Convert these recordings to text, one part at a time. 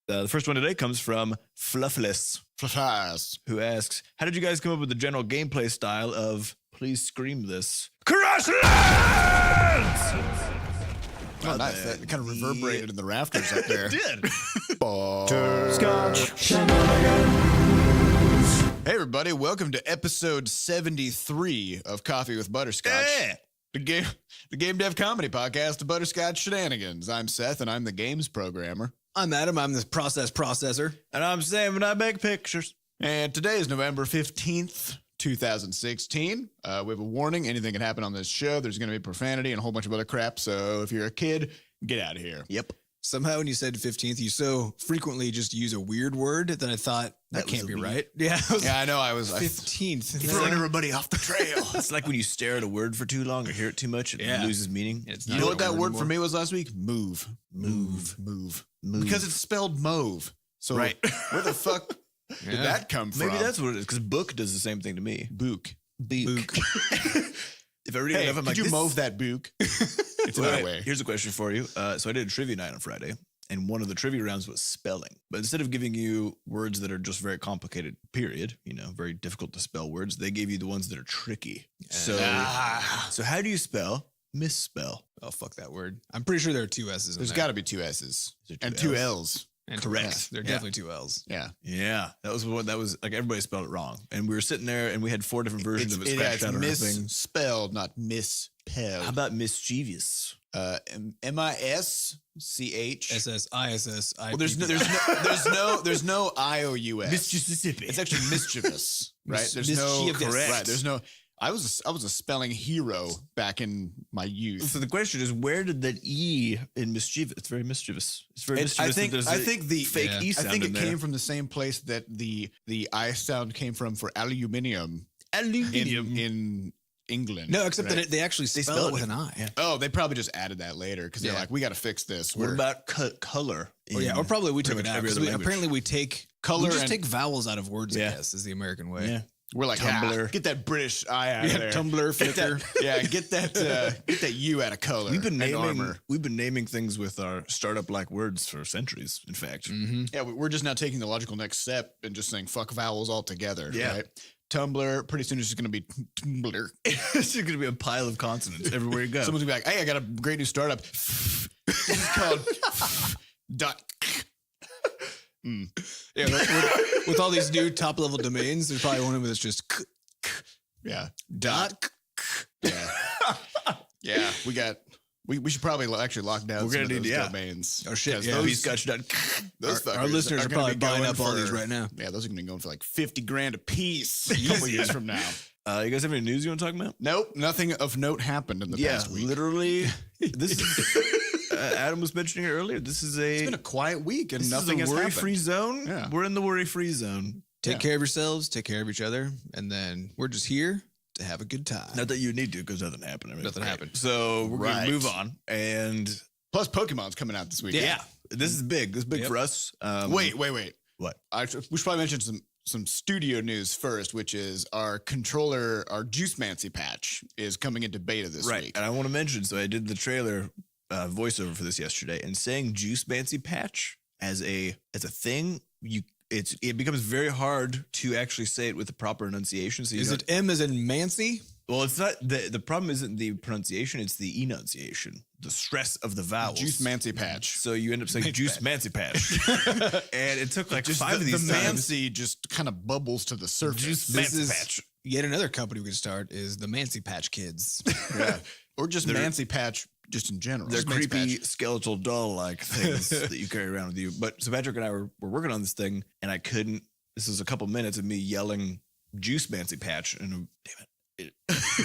The first one today comes from Fluffless, who asks, how did you guys come up with the general gameplay style of Please Scream This? Crash Lands! Oh, nice. That kind of reverberated in the rafters up there. It did. Butterscotch Hey, everybody. Welcome to episode 73 of Coffee with Butterscotch. Hey. The game dev comedy podcast of Butterscotch Shenanigans. I'm Seth, and I'm the games programmer. I'm Adam. I'm this processor. And I'm Sam, and I make pictures. And today is November 15th, 2016. We have a warning. Anything can happen on this show. There's going to be profanity and a whole bunch of other crap. So if you're a kid, get out of here. Yep. Somehow when you said 15th, you so frequently just use a weird word that I thought that can't be right. Yeah. I know. I was 15th. throwing everybody off the trail. It's like when you stare at a word for too long or hear it too much, it loses meaning. You know what that word for me was last week? Move. Because it's spelled mauve. So right. Where the fuck did that come from? Maybe that's what it is, because book does the same thing to me. Book. If I read it enough, I'm like, could you mauve that book? It's that way. Here's a question for you. So I did a trivia night on Friday, and one of the trivia rounds was spelling. But instead of giving you words that are just very complicated, period, very difficult to spell words, they gave you the ones that are tricky. So how do you spell misspell? Oh, fuck that word. I'm pretty sure there are two S's in There's there. got to be two S's. And two L's. And correct. There are definitely two L's. Yeah. Yeah. That was like everybody spelled it wrong. And we were sitting there and we had 4 different versions of it scratched out on our thing. Misspelled, not misspelled. How about mischievous? MISCH. SSISSI. Well, there's no IOUS. Mississippi. It's actually mischievous, right? There's no correct. Right. There's no. I was a spelling hero back in my youth. So the question is, where did that E in mischievous? It's very mischievous. It's very mischievous. I think the fake E sound. I think it came from the same place that the I sound came from for aluminium. In England. No, except that they actually spell it with an I. Yeah. Oh, they probably just added that later because they're like, we got to fix this. What about color? Or probably we took it out. Apparently we take color. We just take vowels out of words. I guess is the American way. Yeah. We're like, Tumblr. Get that British I out of there. Tumblr, Flickr. Get that U out of color. We've been naming things with our startup-like words for centuries, in fact. Mm-hmm. Yeah, we're just now taking the logical next step and just saying fuck vowels altogether. Yeah. Right? Tumblr, pretty soon it's just going to be Tumblr. It's just going to be a pile of consonants everywhere you go. Someone's going to be like, hey, I got a great new startup. It's called dot. Yeah, with all these new top level domains, there's probably one of them that's just dot. Yeah, we should probably actually lock down some of those domains. Oh shit, Our listeners are probably buying up all these right now. Yeah, those are going to be going for like $50,000 a piece a couple years from now. You guys have any news you want to talk about? Nope, nothing of note happened in the past week. Literally, this is. Adam was mentioning it earlier. It's been a quiet week and nothing has happened. Worry-free zone. Yeah. We're in the worry-free zone. Take care of yourselves. Take care of each other, and then we're just here to have a good time. Not that you need to, because nothing happened. Nothing happened. So we're going to move on. And plus, Pokemon's coming out this week. Yeah, this is big. This is big for us. Wait. What? We should probably mention some studio news first, which is our Juice Mancy patch is coming into beta this week. And I want to mention, so I did the trailer voiceover for this yesterday, and saying Juice Mancy patch as a thing, it becomes very hard to actually say it with the proper enunciation. So is it M as in Mancy? Well, it's not. The problem isn't the pronunciation; it's the enunciation, the stress of the vowels. Juice Mancy patch. So you end up saying Juice Mancy patch, and it took like just 5 of these the times. Mancy just kind of bubbles to the surface. Juice Mancy patch. Yet another company we could start is the Mancy Patch Kids. Yeah, or just Mancy Patch. Just in general. They're creepy skeletal doll-like things that you carry around with you. But so Patrick and I were working on this thing, and I couldn't. This was a couple minutes of me yelling Juice Mancy Patch and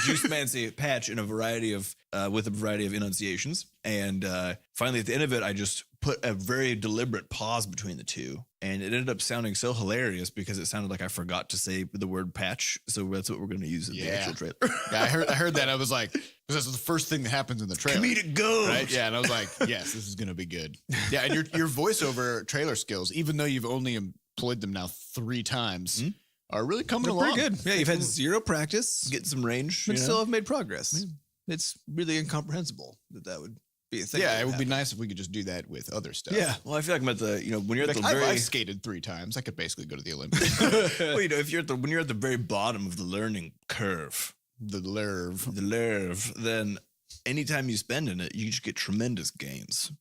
Juice Mancy Patch in a variety of with a variety of enunciations. And finally, at the end of it, I just put a very deliberate pause between the two, and it ended up sounding so hilarious because it sounded like I forgot to say the word patch. So that's what we're going to use in the actual trailer. Yeah, I heard that. I was like, because that's the first thing that happens in the trailer. Comedic gold. Right? Yeah, and I was like, yes, this is going to be good. Yeah, and your voiceover trailer skills, even though you've only employed them now 3 times, are really coming along. Pretty good. Yeah, you've had 0 practice. Getting some range. But still have made progress. It's really incomprehensible that would be a thing. Yeah, it would be nice if we could just do that with other stuff. Yeah. Well, I feel like I'm at the, when you're at Like, the very, I've skated 3 times. I could basically go to the Olympics. well, if you're when you're at the very bottom of the learning curve, the the nerve, then anytime you spend in it, you just get tremendous gains.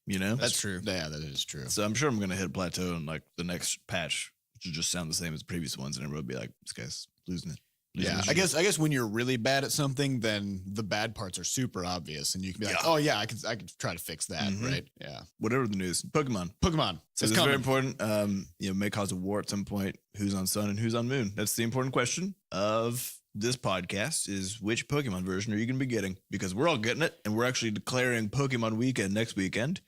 That's true. Yeah, that is true. So I'm sure I'm going to hit a plateau in like the next patch, which will just sound the same as the previous ones, and everyone will be like, "This guy's losing it." Yeah, I guess when you're really bad at something, then the bad parts are super obvious, and you can be like, Yeah. "Oh yeah, I could try to fix that." Mhm. Right? Yeah. Whatever the news, Pokemon. It's So it's coming. very important. May cause a war at some point. Who's on Sun and who's on Moon? That's the important question of this podcast: is which Pokemon version are you going to be getting? Because we're all getting it, and we're actually declaring Pokemon Weekend next weekend.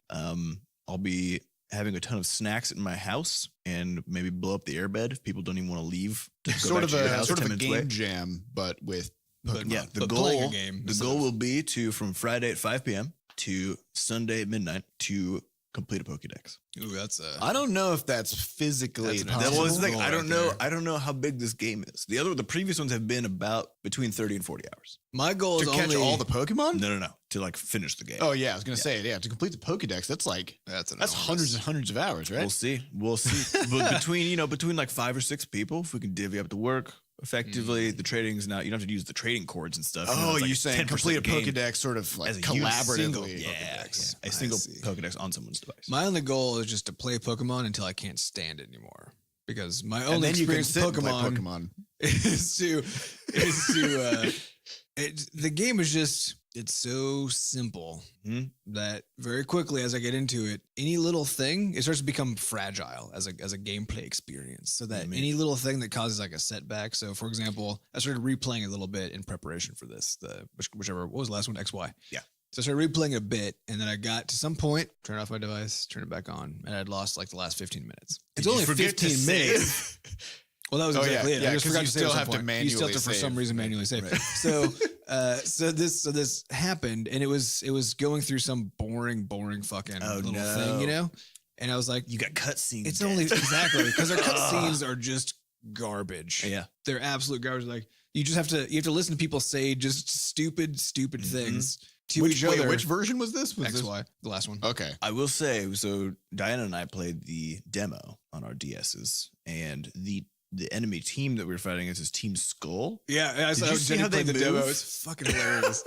I'll be having a ton of snacks in my house and maybe blow up the airbed if people don't even want to leave. To go Sort back of to your a house sort of 10 a minutes away. game jam, but with But, Pokemon. Yeah, the but playing goal a game the instead goal of- will be to from Friday at 5 p.m. to Sunday at midnight to complete a Pokédex. Ooh, that's I don't know if that's physically That's an possible. That was the thing. goal I don't right know. there. I don't know how big this game is. The previous ones have been about between 30 and 40 hours. my goal to is catch only all the Pokemon. No. To like finish the game. Oh yeah, I was gonna say yeah. To complete the Pokédex, that's That's hundreds and hundreds of hours, right? We'll see. But between like 5 or 6 people, if we can divvy up the work effectively, the trading's now you don't have to use the trading cords and stuff. Oh, it's like you saying 10% complete a game Pokédex sort of like as a huge collaboratively? single Yeah, Pokédex. a I single see. Pokédex on someone's device. My only goal is just to play Pokemon until I can't stand it anymore. Because my And only then you can experience sit with and play Pokemon Pokemon. the game is just it's so simple Mhm. that very quickly as I get into it, any little thing it starts to become fragile as a gameplay experience. So that Mhm. any little thing that causes like a setback. So for example, I started replaying a little bit in preparation for this. Whichever what was the last one? XY. Yeah. So I started replaying a bit, and then I got to some point, turn off my device, turn it back on, and I'd lost like the last 15 minutes. It's Did you only forget to 15 minutes. save? Well, that was Oh, exactly yeah. it. Yeah, I just 'cause forgot you to save still at some have to point. You manually still have to, for save. some reason, manually save. Right. So this happened, and it was going through some boring fucking Oh, little no. thing, you know. And I was like, You got cutscenes. it's Dad. only exactly because their cutscenes are just garbage. Yeah. They're absolute garbage. Like you have to listen to people say just stupid Mhm. things to each other. Which version was this? Was this? XY, the last one. Okay. I will say, so Diana and I played the demo on our DSs, and the enemy team that we were fighting is Team Skull. Yeah, I Did you see how they the demo. move? It's fucking hilarious.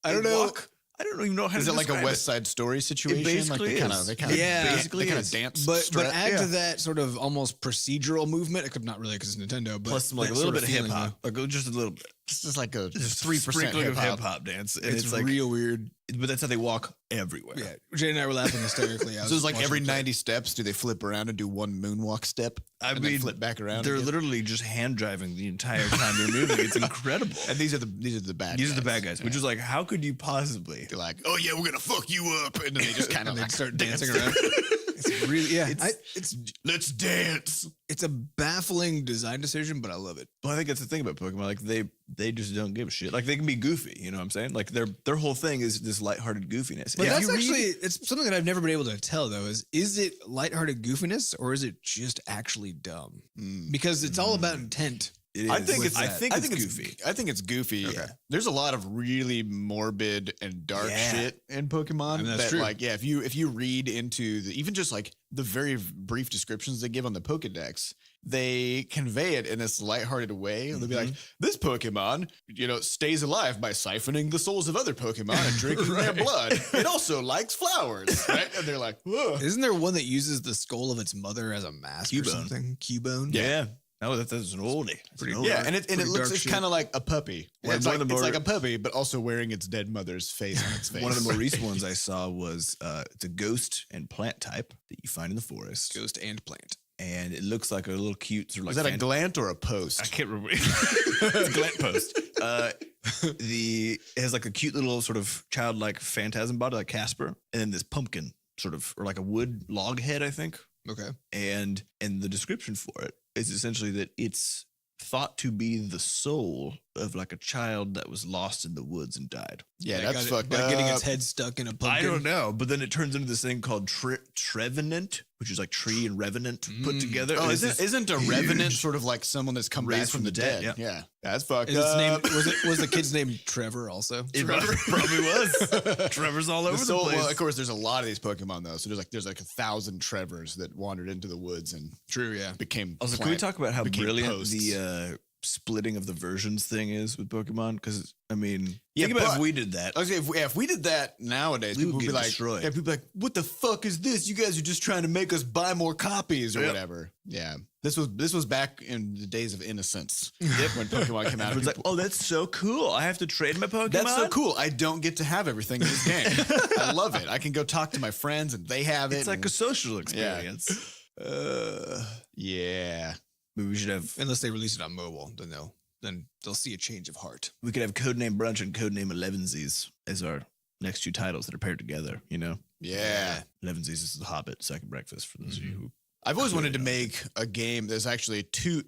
I They don't know. walk- I don't even know how Is to it like a describe West it. Side Story situation? basically like is. they kind of Yeah. Basically they kind is. of dance. But add Yeah. to that sort of almost procedural movement, except not really because it's Nintendo, but Plus some, like a that little sort bit of hip feeling, hop, like just a little bit, This is like a just 3% sprinkling of hip-hop. hip hop dance, and though. it's, It's like, real weird. but that's how they walk everywhere. Yeah, Jay and I were laughing hysterically. So it's like every 90 steps, do they flip around and do one moonwalk step? I and mean, then flip back around. they're again? literally just hand driving the entire time they're moving. It's incredible. And these are the bad. These are the bad guys, which is like, how could you possibly? They're like, oh yeah, we're gonna fuck you up, and then they just kind of and like they start dancing around. It's really it's let's dance. it's a baffling design decision, but I love it. Well, I think that's the thing about Pokemon. Like they just don't give a shit. Like they can be goofy. You know what I'm saying? Like their whole thing is this lighthearted goofiness. But If that's you read- actually it's something that I've never been able to tell though. Is it lighthearted goofiness or is it just actually dumb? Because it's all about intent. It is. I think it's goofy. I think it's goofy. Okay. There's a lot of really morbid and dark Yeah. shit in Pokemon. I mean, that's that true. like if you read into even just like the very brief descriptions they give on the Pokedex, they convey it in this lighthearted way. They'll be like, this Pokemon, stays alive by siphoning the souls of other Pokemon and drinking their blood. It also likes flowers, right? And they're like, whoa. Isn't there one that uses the skull of its mother as a mask or Cubone. something? Cubone? Yeah. No, that's an oldie. That's an oldie. Yeah, and it Pretty looks dark it's shit. kind of like a puppy. Yeah, It's one like of the it's more- like a puppy, but also wearing its dead mother's face on its face. One of the more recent ones I saw was it's a ghost and plant type that you find in the forest, Ghost and plant. and it looks like a little cute sort of like. Is that a fan- glant or a post? I can't remember. It's a Glant post. It has like a cute little sort of childlike phantasm body, like Casper, and then this pumpkin sort of, or like a wood log head, I think. Okay. And the description for it is essentially that it's thought to be the soul of like a child that was lost in the woods and died. Yeah, Got that's it fucked by up. getting its head stuck in a pumpkin. I don't know, but then it turns into this thing called Trevenant, which is like tree and revenant put together. Oh, And it's this isn't a revenant sort of like someone that's come back Raised from the dead? Yeah, that's fucked Is its name up. was the kid's name Trevor also? It probably was. Trevor's all over the place. Well, of course, there's a lot of these Pokemon though. So there's like 1,000 Trevors that wandered into the woods and True, yeah. became. Also, can we plant- talk about how became brilliant posts. the splitting of the versions thing is with Pokemon? Because I mean, Yeah, think about but- if we did that. I was gonna say, if we did that nowadays, We people would would be get like, destroyed. yeah, people be like, what the fuck is this? You guys are just trying to make us buy more copies or Yep. whatever. Yeah. This was back in the days of innocence. Yep. When Pokemon came out. Everyone's like, people- oh, that's so cool. I have to trade my Pokemon. That's so cool. I don't get to have everything in this game. I love it. I can go talk to my friends and they have it. It's like and- a social experience. yeah. Maybe we should have. Unless they release it on mobile, then they'll see a change of heart. We could have Codename Brunch and Codename Elevensies as our next two titles that are paired together. You know, Yeah. Elevensies is the Hobbit second breakfast for those of you who. I've always wanted to make a game. There's actually two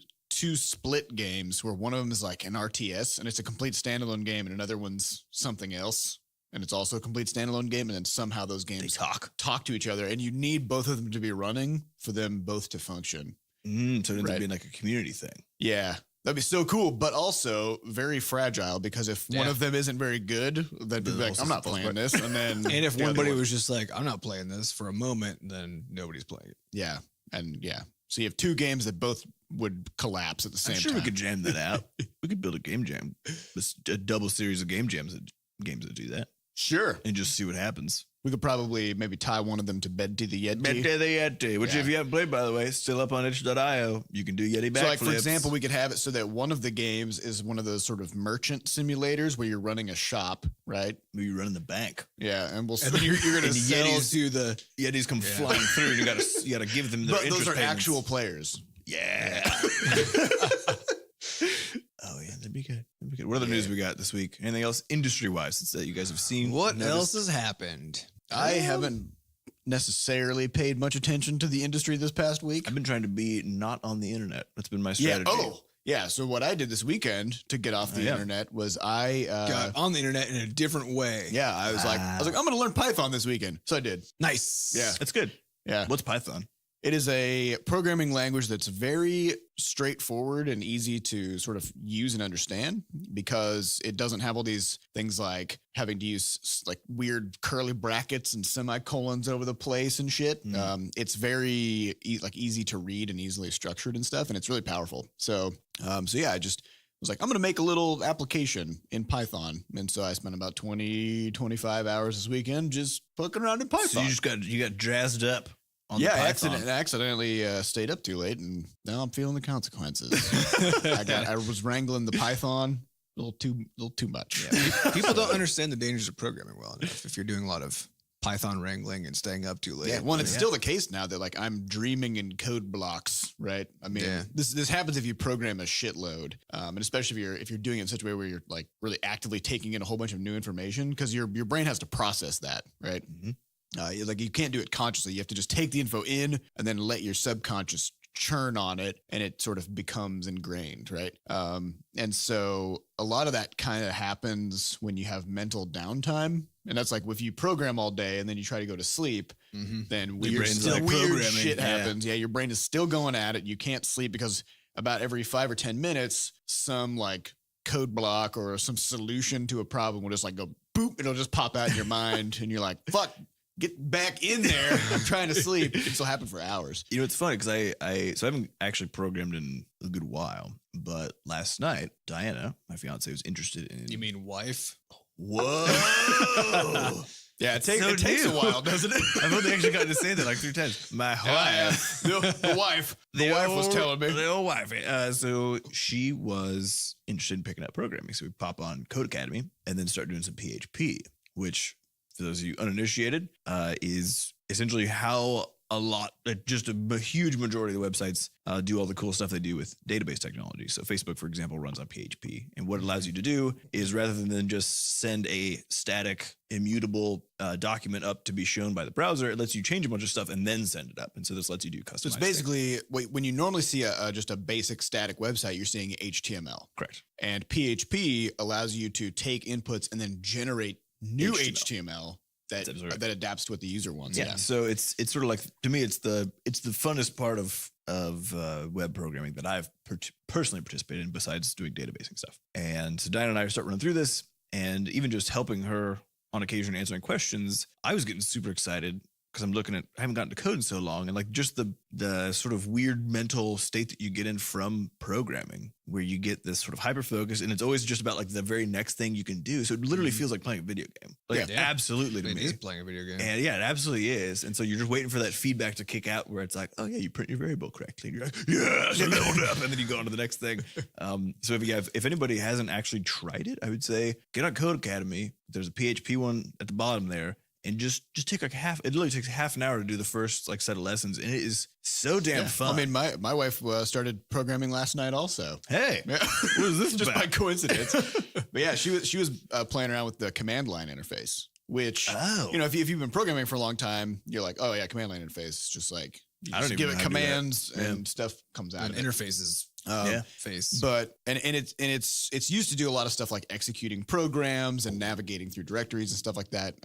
split games where one of them is like an RTS and it's a complete standalone game, and another one's something else and it's also a complete standalone game. And then somehow those They games talk. to each other, and you need both of them to be running for them both to function. So it ends Right. up being like a community thing. Yeah. That'd be so cool, but also very fragile because if one Yeah. of them isn't very good, then people be like, also I'm not falls playing apart. this. And then And if the other one one- was just like, I'm not playing this for a moment, then nobody's playing it. yeah. And yeah. So you have two games that both would collapse at the same I'm sure time. we could jam that out. We could build a game jam, a double series of games that do that, Sure. and just see what happens. We could probably maybe tie one of them to Bed to the Yeti. Yeti the Yeti, which Yeah. if you haven't played, by the way, still up on itch.io. You can do Yeti backflips. So, like, for example, we could have it so that one of the games is one of those sort of merchant simulators where you're running a shop, right? maybe you run in the bank. Yeah, and we'll And then you're gonna going to sell Yetis to the. Yetis come Yeah. flying through, and you gotta give them their but interest those are payments. actual players. Yeah. Oh yeah, that'd be good. That'd be good. What other news we got this week? Anything else industry wise that you guys have seen? What noticed? else has happened? I haven't necessarily paid much attention to the industry this past week. I've been trying to be not on the internet. That's been my Yeah. strategy. Oh, yeah. So what I did this weekend to get off the yeah. internet was I Got on the internet in a different way. yeah, I was like I'm going to learn Python this weekend. So I did. Nice. Yeah. That's good. Yeah. What's Python? It is a programming language that's very straightforward and easy to sort of use and understand because it doesn't have all these things like having to use like weird curly brackets and semicolons over the place and shit. It's very easy to read and easily structured and stuff, and it's really powerful. So yeah, I just was like, I'm going to make a little application in Python. And so I spent about 25 hours this weekend just fucking around in Python. So you got jazzed up on Yeah, the I Python. accidentally stayed up too late, and now I'm feeling the consequences. I was wrangling the Python a little too much. People don't understand the dangers of programming well enough if you're doing a lot of Python wrangling and staying up too late. Yeah, well, and it's still the case now that like I'm dreaming in code blocks, right? I mean, Yeah. this happens if you program a shitload, and especially if you're doing it in such a way where you're like really actively taking in a whole bunch of new information because your brain has to process that, right? Like you can't do it consciously. You have to just take the info in and then let your subconscious churn on it, and it sort of becomes ingrained, right? And so a lot of that kind of happens when you have mental downtime. And that's like if you program all day and then you try to go to sleep, then brain's like weird programming. shit Yeah. happens. Yeah, your brain is still going at it. You can't sleep because about every 5 or 10 minutes, some like code block or some solution to a problem will just like go boop. It'll just pop out in your mind, and you're like, "Fuck, get back in there! I'm trying to sleep." This will happen for hours. You know, it's funny because I haven't actually programmed in a good while, but last night Diana, my fiance, was interested in. You mean wife? Whoa! Yeah, it So takes a new. while, doesn't it? I've only actually gotten to say that like 3 times. My wife. The wife. The wife was telling me. The old wife. So she was interested in picking up programming. So we pop on Code Academy and then start doing some PHP, which, for those of you uninitiated, is essentially how a lot, just a huge majority of the websites do all the cool stuff they do with database technology. So Facebook, for example, runs on PHP. And what it allows you to do is rather than just send a static, immutable document up to be shown by the browser, it lets you change a bunch of stuff and then send it up. And so this lets you do customized. So it's basically, when you normally see just a basic static website, you're seeing HTML. Correct. And PHP allows you to take inputs and then generate new HTML that adapts to what the user wants. Yeah. So it's sort of like, to me, it's the funnest part of web programming that I've personally participated in besides doing databasing stuff. And so Diana and I start running through this, and even just helping her on occasion answering questions, I was getting super excited because I haven't gotten to code in so long, and like just the sort of weird mental state that you get in from programming, where you get this sort of hyper focus, and it's always just about like the very next thing you can do. So it literally feels like playing a video game. Like absolutely to me. It is playing a video game. And yeah, it absolutely is. And so you're just waiting for that feedback to kick out where it's like, oh yeah, you print your variable correctly. And you're like, yes, I leveled up. And then you go on to the next thing. So if anybody hasn't actually tried it, I would say get on Code Academy. There's a PHP one at the bottom there. And just take like it literally takes half an hour to do the first like set of lessons. And it is so damn fun. I mean, my wife started programming last night also. Hey, what is this just by coincidence? But yeah, she was playing around with the command line interface, which, if you've been programming for a long time, you're like, oh yeah, command line interface. It's just like, I don't give it commands and stuff comes out. And interfaces. Face. But it's used to do a lot of stuff like executing programs and navigating through directories and stuff like that.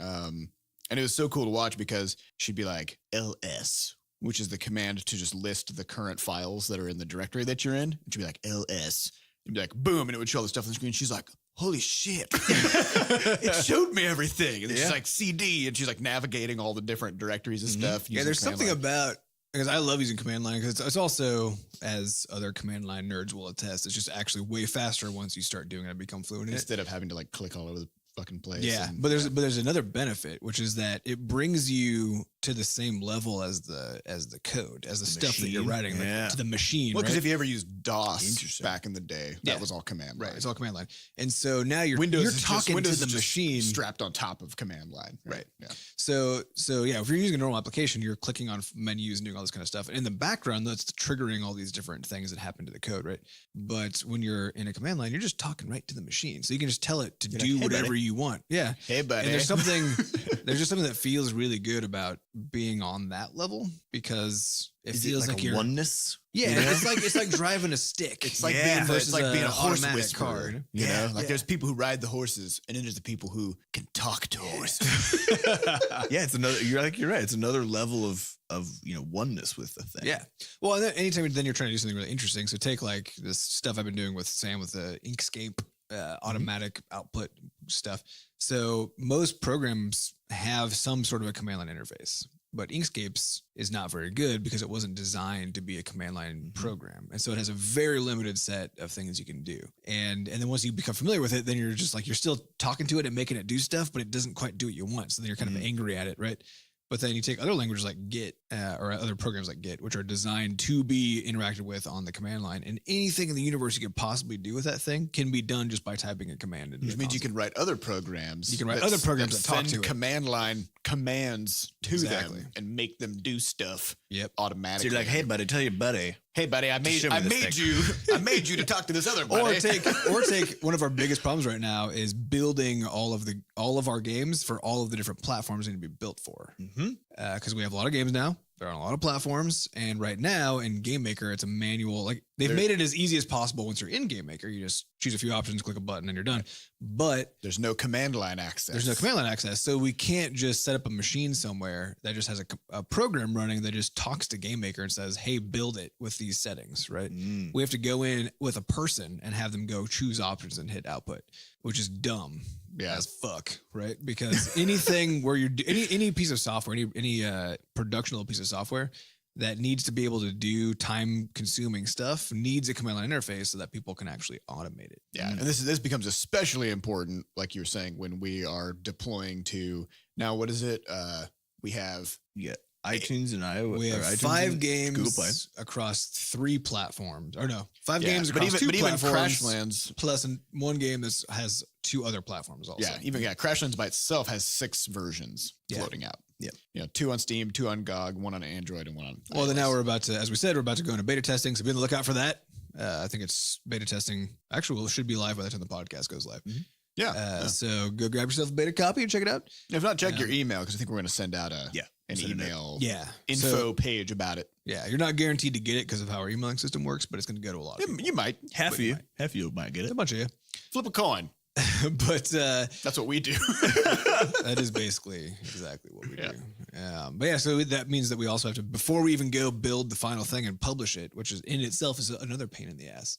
And it was so cool to watch because she'd be like ls, which is the command to just list the current files that are in the directory that you're in. And she'd be like ls. It'd be like boom, and it would show all the stuff on the screen. She's like, holy shit. It showed me everything. And she's like CD, and she's like navigating all the different directories and stuff. Yeah, there's something about, because I love using command line, because it's also, as other command line nerds will attest, it's just actually way faster once you start doing it and become fluent in it. Instead of having to like click all over the fucking place. Yeah, but there's another benefit, which is that it brings you to the same level as the code, as the stuff machine that you're writing, like, to the machine. Well, because if you ever used DOS back in the day, that was all command line. Right, it's all command line. And so now you're talking to the machine strapped on top of command line. Right. Yeah. So yeah, if you're using a normal application, you're clicking on menus and doing all this kind of stuff. And in the background, that's triggering all these different things that happen to the code, right? But when you're in a command line, you're just talking right to the machine. So you can just tell it to do whatever you want. Yeah. Hey, buddy. And there's just something that feels really good about being on that level, because it feels like you're oneness. Yeah, it's like driving a stick. It's like being a horse whisperer. You know, there's people who ride the horses, and then there's the people who can talk to horses. Yeah, it's another. You're right. It's another level of oneness with the thing. Yeah. Well, and then anytime then you're trying to do something really interesting. So take like this stuff I've been doing with Sam with the Inkscape automatic output stuff. So most programs have some sort of a command line interface, but Inkscape's is not very good because it wasn't designed to be a command line program. And so it has a very limited set of things you can do. And then once you become familiar with it, then you're just like, you're still talking to it and making it do stuff, but it doesn't quite do what you want. So then you're kind of angry at it, right? But then you take other languages like Git or other programs like Git, which are designed to be interacted with on the command line. And anything in the universe you could possibly do with that thing can be done just by typing a command. Which means you can write other programs. You can write other programs that talk to it. Command line commands to them and make them do stuff automatically. So you're like, hey, buddy, tell your buddy. Hey, buddy, I made you to talk to this other buddy. Or take one of our biggest problems right now is building all of our games for all of the different platforms they need to be built for. Because we have a lot of games now. They're on a lot of platforms. And right now in Game Maker, it's a manual. Like they've made it as easy as possible. Once you're in Game Maker, you just choose a few options, click a button, and you're done. But there's no command line access. So we can't just set up a machine somewhere that just has a program running that just talks to Game Maker and says, hey, build it with these settings, right? We have to go in with a person and have them go choose options and hit output, which is dumb as fuck, right? Because anything where you're any piece of software, any production level piece of software that needs to be able to do time consuming stuff needs a command line interface so that people can actually automate it. Yeah. And this becomes especially important, like you were saying, when we are deploying to now, what is it? We have iTunes and iOS. We have iTunes 5 games across 3 platforms. Or no, 5 games across 2 platforms. Even Crashlands plus one game that has 2 other platforms also. Yeah, Crashlands by itself has 6 versions floating out. Yep. 2 on Steam, 2 on GOG, 1 on Android, and 1 on. Well, then iOS. now we're about to, as we said, we're about to go into beta testing. So be on the lookout for that. I think it's beta testing. Actually, it should be live by the time the podcast goes live. Yeah. So go grab yourself a beta copy and check it out. If not, check your email because I think we're going to send out an send it email info info page about it. Yeah, you're not guaranteed to get it because of how our emailing system works, but it's going to go to a lot of people. You might. Half of you might get A it. bunch of you. Flip a coin. But That's what we do. that is basically exactly what we do. But yeah, so that means that we also have to, before we even go build the final thing and publish it, which is in itself is another pain in the ass,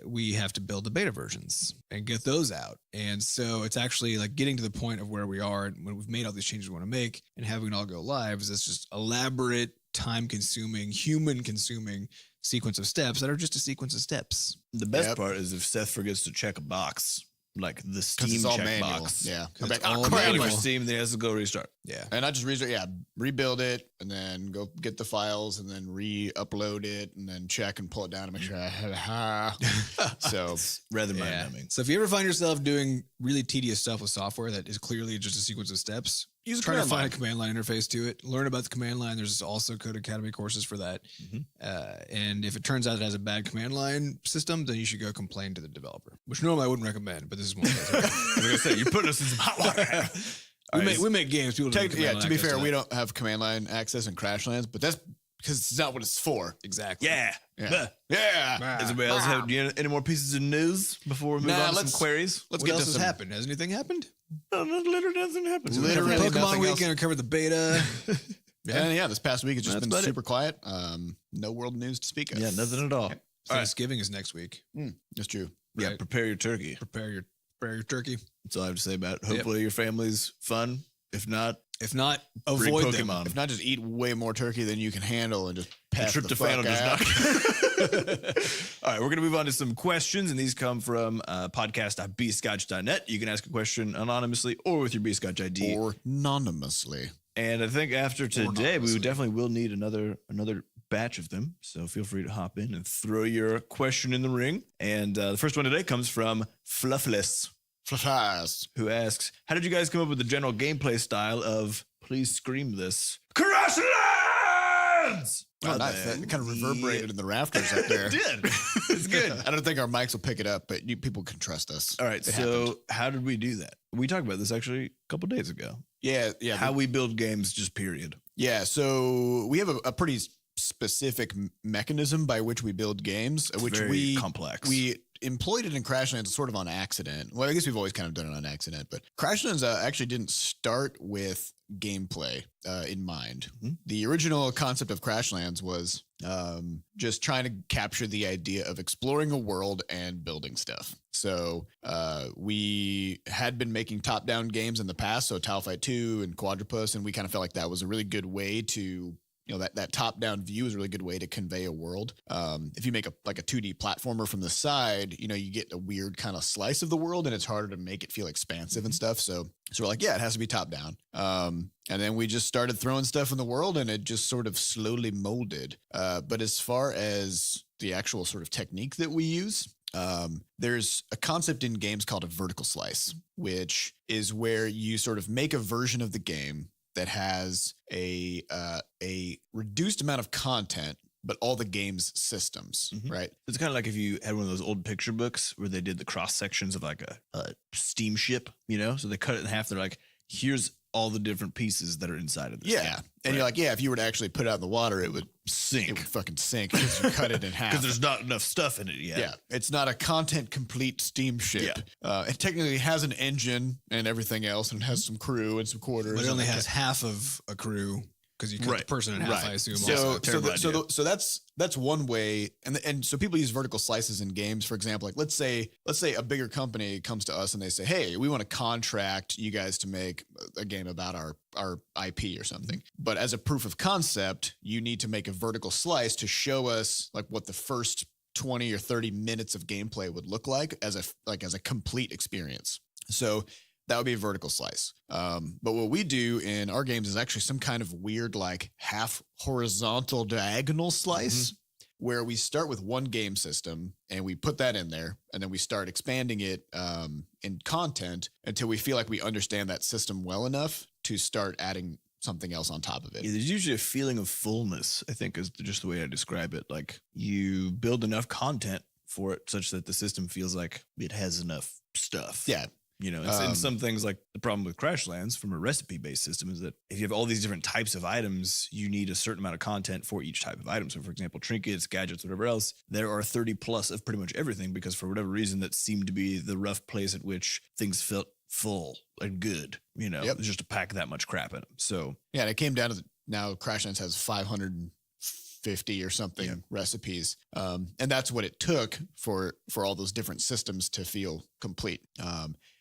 we have to build the beta versions and get those out. And so it's actually like getting to the point of where we are and when we've made all these changes we want to make and having it all go live is this just elaborate, time-consuming, human-consuming sequence of steps that are just a sequence of steps. The best part is if Seth forgets to check a box, like the Steam it's all check manual. box. Yeah. It's Like, all crap. manual. Steam, then he has to go restart. Yeah. And I just rebuild it and then go get the files and then re-upload it and then check and pull it down and make sure I had So Rather Yeah. mind-numbing. So if you ever find yourself doing really tedious stuff with software that is clearly just a sequence of steps, use a try to command find line. a command line interface to it. Learn about the command line. There's also Code Academy courses for that. And if it turns out it has a bad command line system, then you should go complain to the developer, which normally I wouldn't recommend, but this is one of those. I was gonna say you put us in some hot water. we make games. People don't have command line To be access fair, that. we don't have command line access in Crashlands, but that's because it's not what it's for. Exactly. Yeah. Yeah. Does anybody else have any more pieces of news before we move on to some queries? Let's What get else to has some. happened? Has anything happened? No, literally nothing happens. Literally Covered Pokemon nothing else. weekend. Covered the beta. Yeah, this past week has just That's been about it. super quiet. No world news to speak of. Yeah, nothing at all. All right. Thanksgiving is next week. That's true. Yeah, Right. prepare your turkey. Prepare your turkey. That's all I have to say about it. Hopefully your family's fun. If not, If not, bring avoid them. Pokemon. If not, just eat way more turkey than you can handle and just pass the Tryptophan will fuck out. just knock. All right, we're going to move on to some questions, and these come from podcast.bscotch.net. You can ask a question anonymously or with your bscotch ID. Or anonymously. And I think after today, we anonymously. definitely will need another batch of them. So feel free to hop in and throw your question in the ring. And the first one today comes from Fluffless, Flies. who asks, how did you guys come up with the general gameplay style of Please Scream This? Crashlands! Oh, nice. That kind of reverberated in the rafters up there. It did. It's good. I don't think our mics will pick it up, but people can trust us. All right, It so happened. how did we do that? We talked about this actually a couple days ago. Yeah. How we build games, just period. Yeah, so we have a pretty specific mechanism by which we build games, which Very we complex. We employed it in Crashlands sort of on accident. Well, I guess we've always kind of done it on accident, but Crashlands actually didn't start with gameplay in mind. Mhm. The original concept of Crashlands was just trying to capture the idea of exploring a world and building stuff. So we had been making top-down games in the past, so Tile Fight 2 and Quadrupus, and we kind of felt like that was a really good way to, that top-down view is a really good way to convey a world. If you make a 2D platformer from the side, you get a weird kind of slice of the world, and it's harder to make it feel expansive and stuff. So we're like, yeah, it has to be top-down. And then we just started throwing stuff in the world, and it just sort of slowly molded. But as far as the actual sort of technique that we use, there's a concept in games called a vertical slice, which is where you sort of make a version of the game that has a reduced amount of content, but all the game's systems, Mhm. right? It's kind of like if you had one of those old picture books where they did the cross sections of like a steamship, so they cut it in half. They're like, here's all the different pieces that are inside of this. Yeah. And you're like, yeah, if you were to actually put it out in the water, it would Sink. fucking sink because you cut it in half. Because there's not enough stuff in it yet. Yeah, it's not a content complete steamship. It technically has an engine and everything else, and it has some crew and some quarters. But it only and has half of a crew because you cut the Right. person in half, Right. I assume. So, also. terrible so that's one way, and so people use vertical slices in games. For example, like let's say a bigger company comes to us and they say, "Hey, we want to contract you guys to make a game about our IP or something." But as a proof of concept, you need to make a vertical slice to show us like what the first 20 or 30 minutes of gameplay would look like as a complete experience. So that would be a vertical slice. But what we do in our games is actually some kind of weird, like half horizontal diagonal slice where we start with one game system and we put that in there and then we start expanding it in content until we feel like we understand that system well enough to start adding something else on top of it. Yeah, there's usually a feeling of fullness, I think, is just the way I describe it. Like you build enough content for it such that the system feels like it has enough stuff. Yeah. You know, and some things, like the problem with Crashlands from a recipe-based system is that if you have all these different types of items, you need a certain amount of content for each type of item. So, for example, trinkets, gadgets, whatever else, there are 30 plus of pretty much everything because for whatever reason, that seemed to be the rough place at which things felt full and good. You know, just to pack that much crap in them. So, yeah, and it came down to now Crashlands has 550 or something recipes. And that's what it took for all those different systems to feel complete.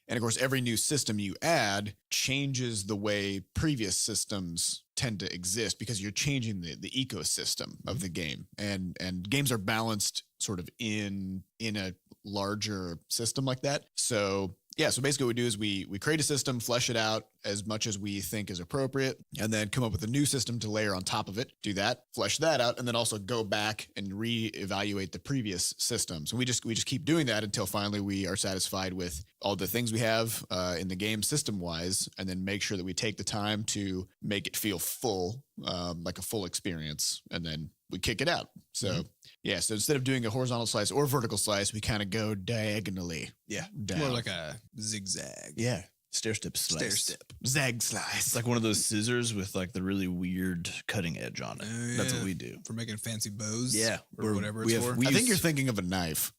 And of course, every new system you add changes the way previous systems tend to exist because you're changing the ecosystem of the game. And games are balanced sort of in a larger system like that. So yeah, so basically what we do is we create a system, flesh it out as much as we think is appropriate, and then come up with a new system to layer on top of it, do that, flesh that out, and then also go back and reevaluate the previous systems. And we just keep doing that until finally we are satisfied with all the things we have in the game system-wise, and then make sure that we take the time to make it feel full, like a full experience, and then we kick it out. So yeah, so instead of doing a horizontal slice or vertical slice, we kind of go diagonally. yeah. Down. More like a zigzag. Yeah. Stair step slice. Stair step. Zag slice. It's like one of those scissors with like the really weird cutting edge on it. Oh, That's yeah. what we do. For making fancy bows. Yeah. Or whatever it's for. I think you're thinking of a knife.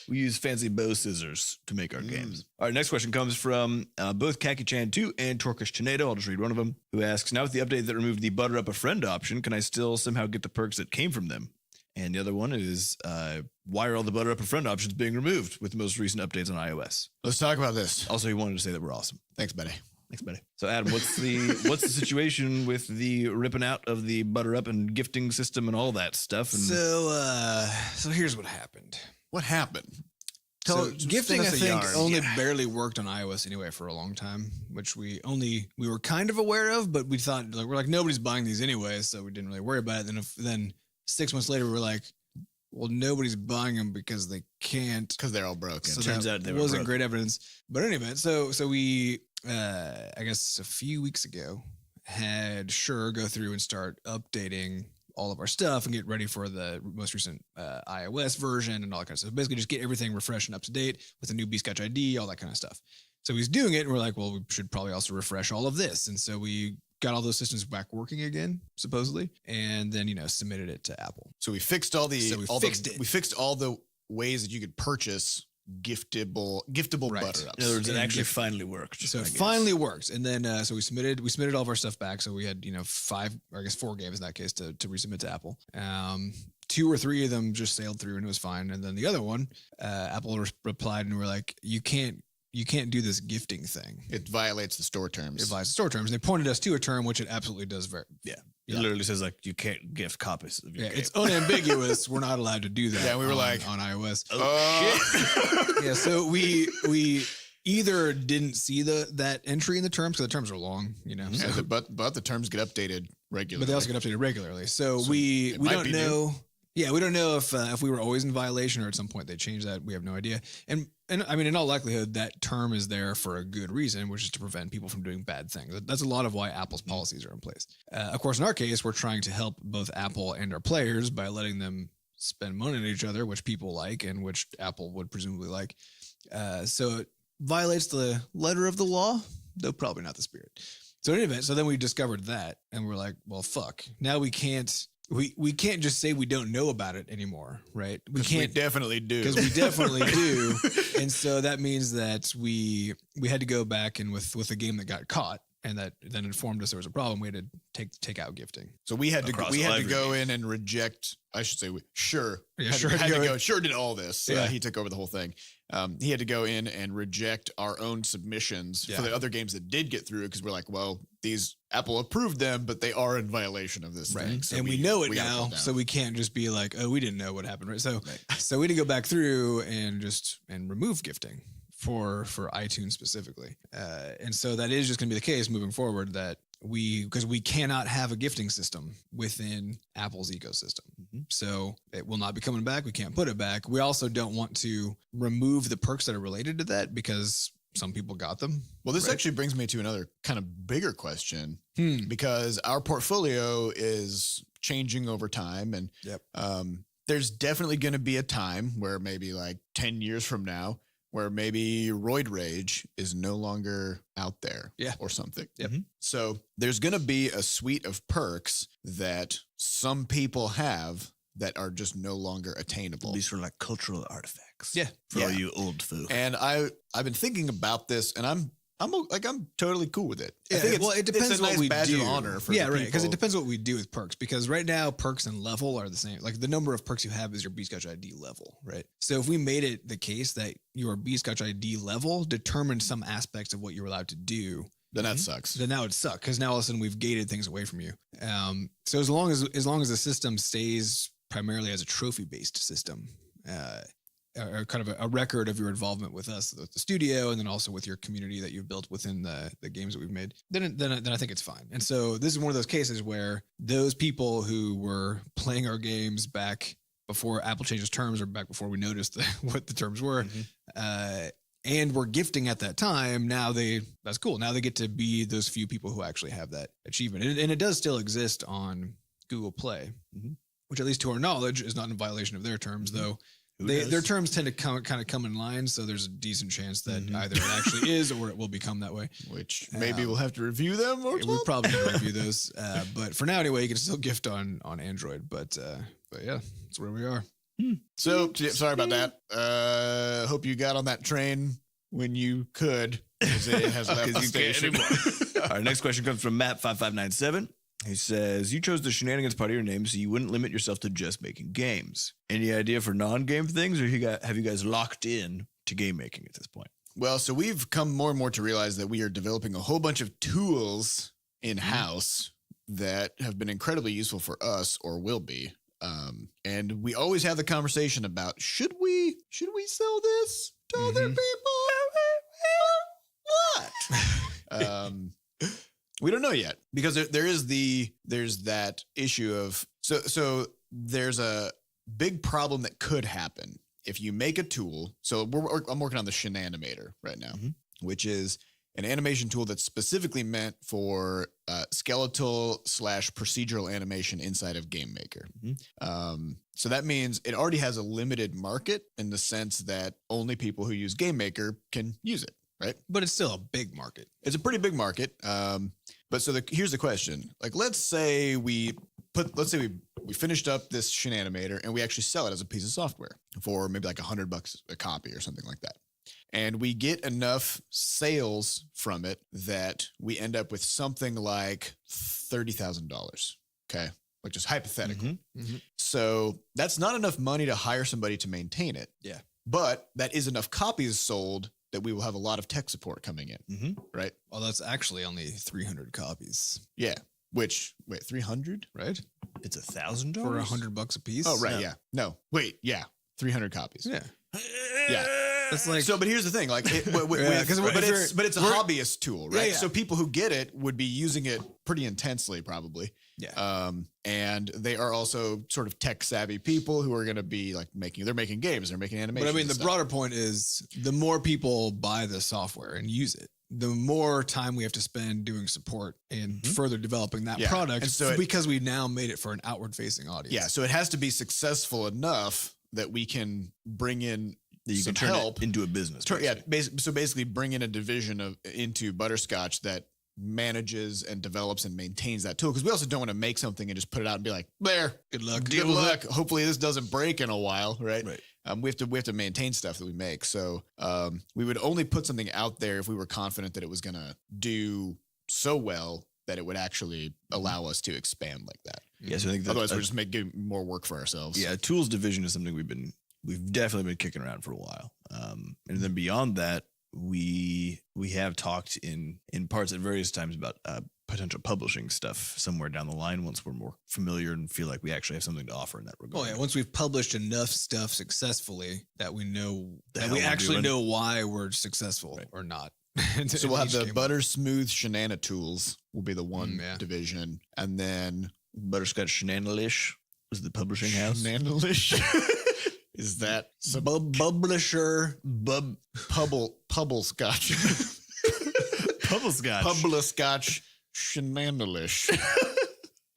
We use fancy bow scissors to make our games. All right, next question comes from both Kaki-chan2 and Torkish Tornado. I'll just read one of them, who asks, now with the update that removed the butter up a friend option, can I still somehow get the perks that came from them? And the other one is, why are all the butter up a friend options being removed with the most recent updates on iOS? Let's talk about this. Also, he wanted to say that we're awesome. Thanks, buddy. Thanks, buddy. So, Adam, what's the situation with the ripping out of the butter up and gifting system and all that stuff? And So here's what happened. What happened? So gifting, I us a think, yarn. only barely worked on iOS anyway for a long time, which we were kind of aware of, but we thought we're like nobody's buying these anyway, so we didn't really worry about it. Then 6 months later, we were like, well, nobody's buying them because they can't. Because they're all broken. So turns that out they were wasn't broken. great evidence. But anyway, so we I guess a few weeks ago had Sure go through and start updating all of our stuff and get ready for the most recent iOS version and all that kind of stuff. Basically, just get everything refreshed and up to date with a new Butterscotch ID, all that kind of stuff. So he's doing it, and we're like, well, we should probably also refresh all of this. And so we got all those systems back working again, supposedly, and then submitted it to Apple. So we fixed all the So we fixed it. We fixed all the ways that you could purchase giftable Right. butter ups. in other words, it And actually gift- finally worked. So I it guess. finally worked. And then so we submitted all of our stuff back. So we had 5 or I guess 4 games in that case to resubmit to Apple. 2 or 3 of them just sailed through and it was fine. And then the other one, Apple replied and we're like, you can't do this gifting thing. It violates the store terms. It violates the store terms. And they pointed us to a term which it absolutely does very. Yeah. Yeah. It literally says like you can't gift copies of your Yeah, game. it's unambiguous. We're not allowed to do that. Yeah, we were like, on iOS. shit. Yeah, so we either didn't see that entry in the terms because the terms are long, Yeah, so- but the terms get updated regularly. but they also get updated regularly. So So we it might don't be new. know. Yeah, we don't know if we were always in violation or at some point they changed that. We have no idea. And I mean, in all likelihood, that term is there for a good reason, which is to prevent people from doing bad things. That's a lot of why Apple's policies are in place. Of course, in our case, we're trying to help both Apple and our players by letting them spend money on each other, which people like and which Apple would presumably like. So it violates the letter of the law, though probably not the spirit. So in any event, so then we discovered that and we're like, well, fuck. Now we can't just say we don't know about it anymore, right? We 'Cause we can't definitely do. because we definitely do. And so that means that we had to go back and with a game that got caught and that then informed us there was a problem, we had to take out gifting. So we had to Across go every in and reject. I should say, Sure. Yeah, had Sure to, had to had to go go. Sure did all this. Yeah. He took over the whole thing. He had to go in and reject our own submissions Yeah. for the other games that did get through because we're like, well, these Apple approved them, but they are in violation of this thing. So and we know it gotta now, pull down. so we can't just be like, oh, we didn't know what happened, right? So Right. so we had to go back through and remove gifting for iTunes specifically. And so that is just going to be the case moving forward that because we cannot have a gifting system within Apple's ecosystem. So it will not be coming back. We can't put it back. We also don't want to remove the perks that are related to that because some people got them. Well, this Right. actually brings me to another kind of bigger question Hmm. because our portfolio is changing over time. And Yep. there's definitely going to be a time where maybe like 10 years from now, where maybe Roid Rage is no longer out there Yeah. or something. Yep. So there's going to be a suite of perks that some people have that are just no longer attainable. These are like cultural artifacts. Yeah. For all Yeah. you old folk. And I've been thinking about this, and I'm totally cool with it. I Yeah, think well, it depends it's a what nice we badge do. of honor for yeah, the right. Because it people. depends what we do with perks. Because right now, perks and level are the same. Like the number of perks you have is your Butterscotch ID level, right? So if we made it the case that your Butterscotch ID level determined some aspects of what you're allowed to do, Then that sucks. then that would suck. Because now all of a sudden we've gated things away from you. So as long as the system stays primarily as a trophy based system, or kind of a record of your involvement with us, the studio, and then also with your community that you've built within the games that we've made, then I think it's fine. And so this is one of those cases where those people who were playing our games back before Apple changes terms or back before we noticed what the terms were, and were gifting at that time, that's cool. Now they get to be those few people who actually have that achievement. And it does still exist on Google Play, which at least to our knowledge is not in violation of their terms, though. Their terms tend to kind of come in line, so there's a decent chance that either it actually is or it will become that way. Which maybe we'll have to review them. Or we probably need to review those, but for now anyway, you can still gift on Android. But yeah, that's where we are. So sorry about that. Hope you got on that train when you could, because it has left the station. All right, next question comes from Matt5597. He says, you chose the shenanigans part of your name so you wouldn't limit yourself to just making games. Any idea for non-game things, or have you guys locked in to game making at this point? Well, so we've come more and more to realize that we are developing a whole bunch of tools in-house that have been incredibly useful for us or will be. And we always have the conversation about, should we sell this to other people? What? We don't know yet, because there's that issue of so there's a big problem that could happen if you make a tool. So I'm working on the Shenanimator right now, which is an animation tool that's specifically meant for skeletal / procedural animation inside of GameMaker. So that means it already has a limited market in the sense that only people who use GameMaker can use it. Right. But it's still a big market. It's a pretty big market. But so here's the question. Like, let's say we finished up this Shenanimator and we actually sell it as a piece of software for maybe like $100 a copy or something like that. And we get enough sales from it that we end up with something like $30,000. Okay. Like just hypothetically. So that's not enough money to hire somebody to maintain it. Yeah. But that is enough copies sold that we will have a lot of tech support coming in, right? Well, that's actually only 300 copies. Yeah. Which, wait, 300? Right? It's $1,000 For $100 a piece. Oh, right. Yeah. No, wait. Yeah. 300 copies. Yeah. Yeah. That's like, So, but here's the thing, like, but it's a hobbyist tool, right? Yeah. So people who get it would be using it pretty intensely, probably. yeah. And they are also sort of tech savvy people who are going to be like they're making games, they're making animation. But I mean, the broader point is the more people buy the software and use it, the more time we have to spend doing support and further developing that product. And so because we now made it for an outward facing audience. Yeah. So it has to be successful enough that we can bring in That you some can turn help it into a business. Yeah, so basically bring in a division into Butterscotch that manages and develops and maintains that tool, because we also don't want to make something and just put it out and be like, there, Good luck. good luck. Hopefully this doesn't break in a while, right? Right. We have to maintain stuff that we make. So we would only put something out there if we were confident that it was going to do so well that it would actually allow us to expand like that. Yeah, so I think that, Otherwise, we're just making more work for ourselves. Yeah, tools division is something we've definitely been kicking around for a while. And then beyond that, we have talked in parts at various times about potential publishing stuff somewhere down the line once we're more familiar and feel like we actually have something to offer in that regard. Oh yeah, once we've published enough stuff successfully that we know The that hell we we're actually doing. know why we're successful or not. So we'll have the Butter Smooth Shenana Tools will be the one yeah. division, and then Butterscotch Shenanilish was the publishing house. Shenanilish. Is that some Publisher. Bubblescotch? Butterscotch. Bubblescotch shenanigans.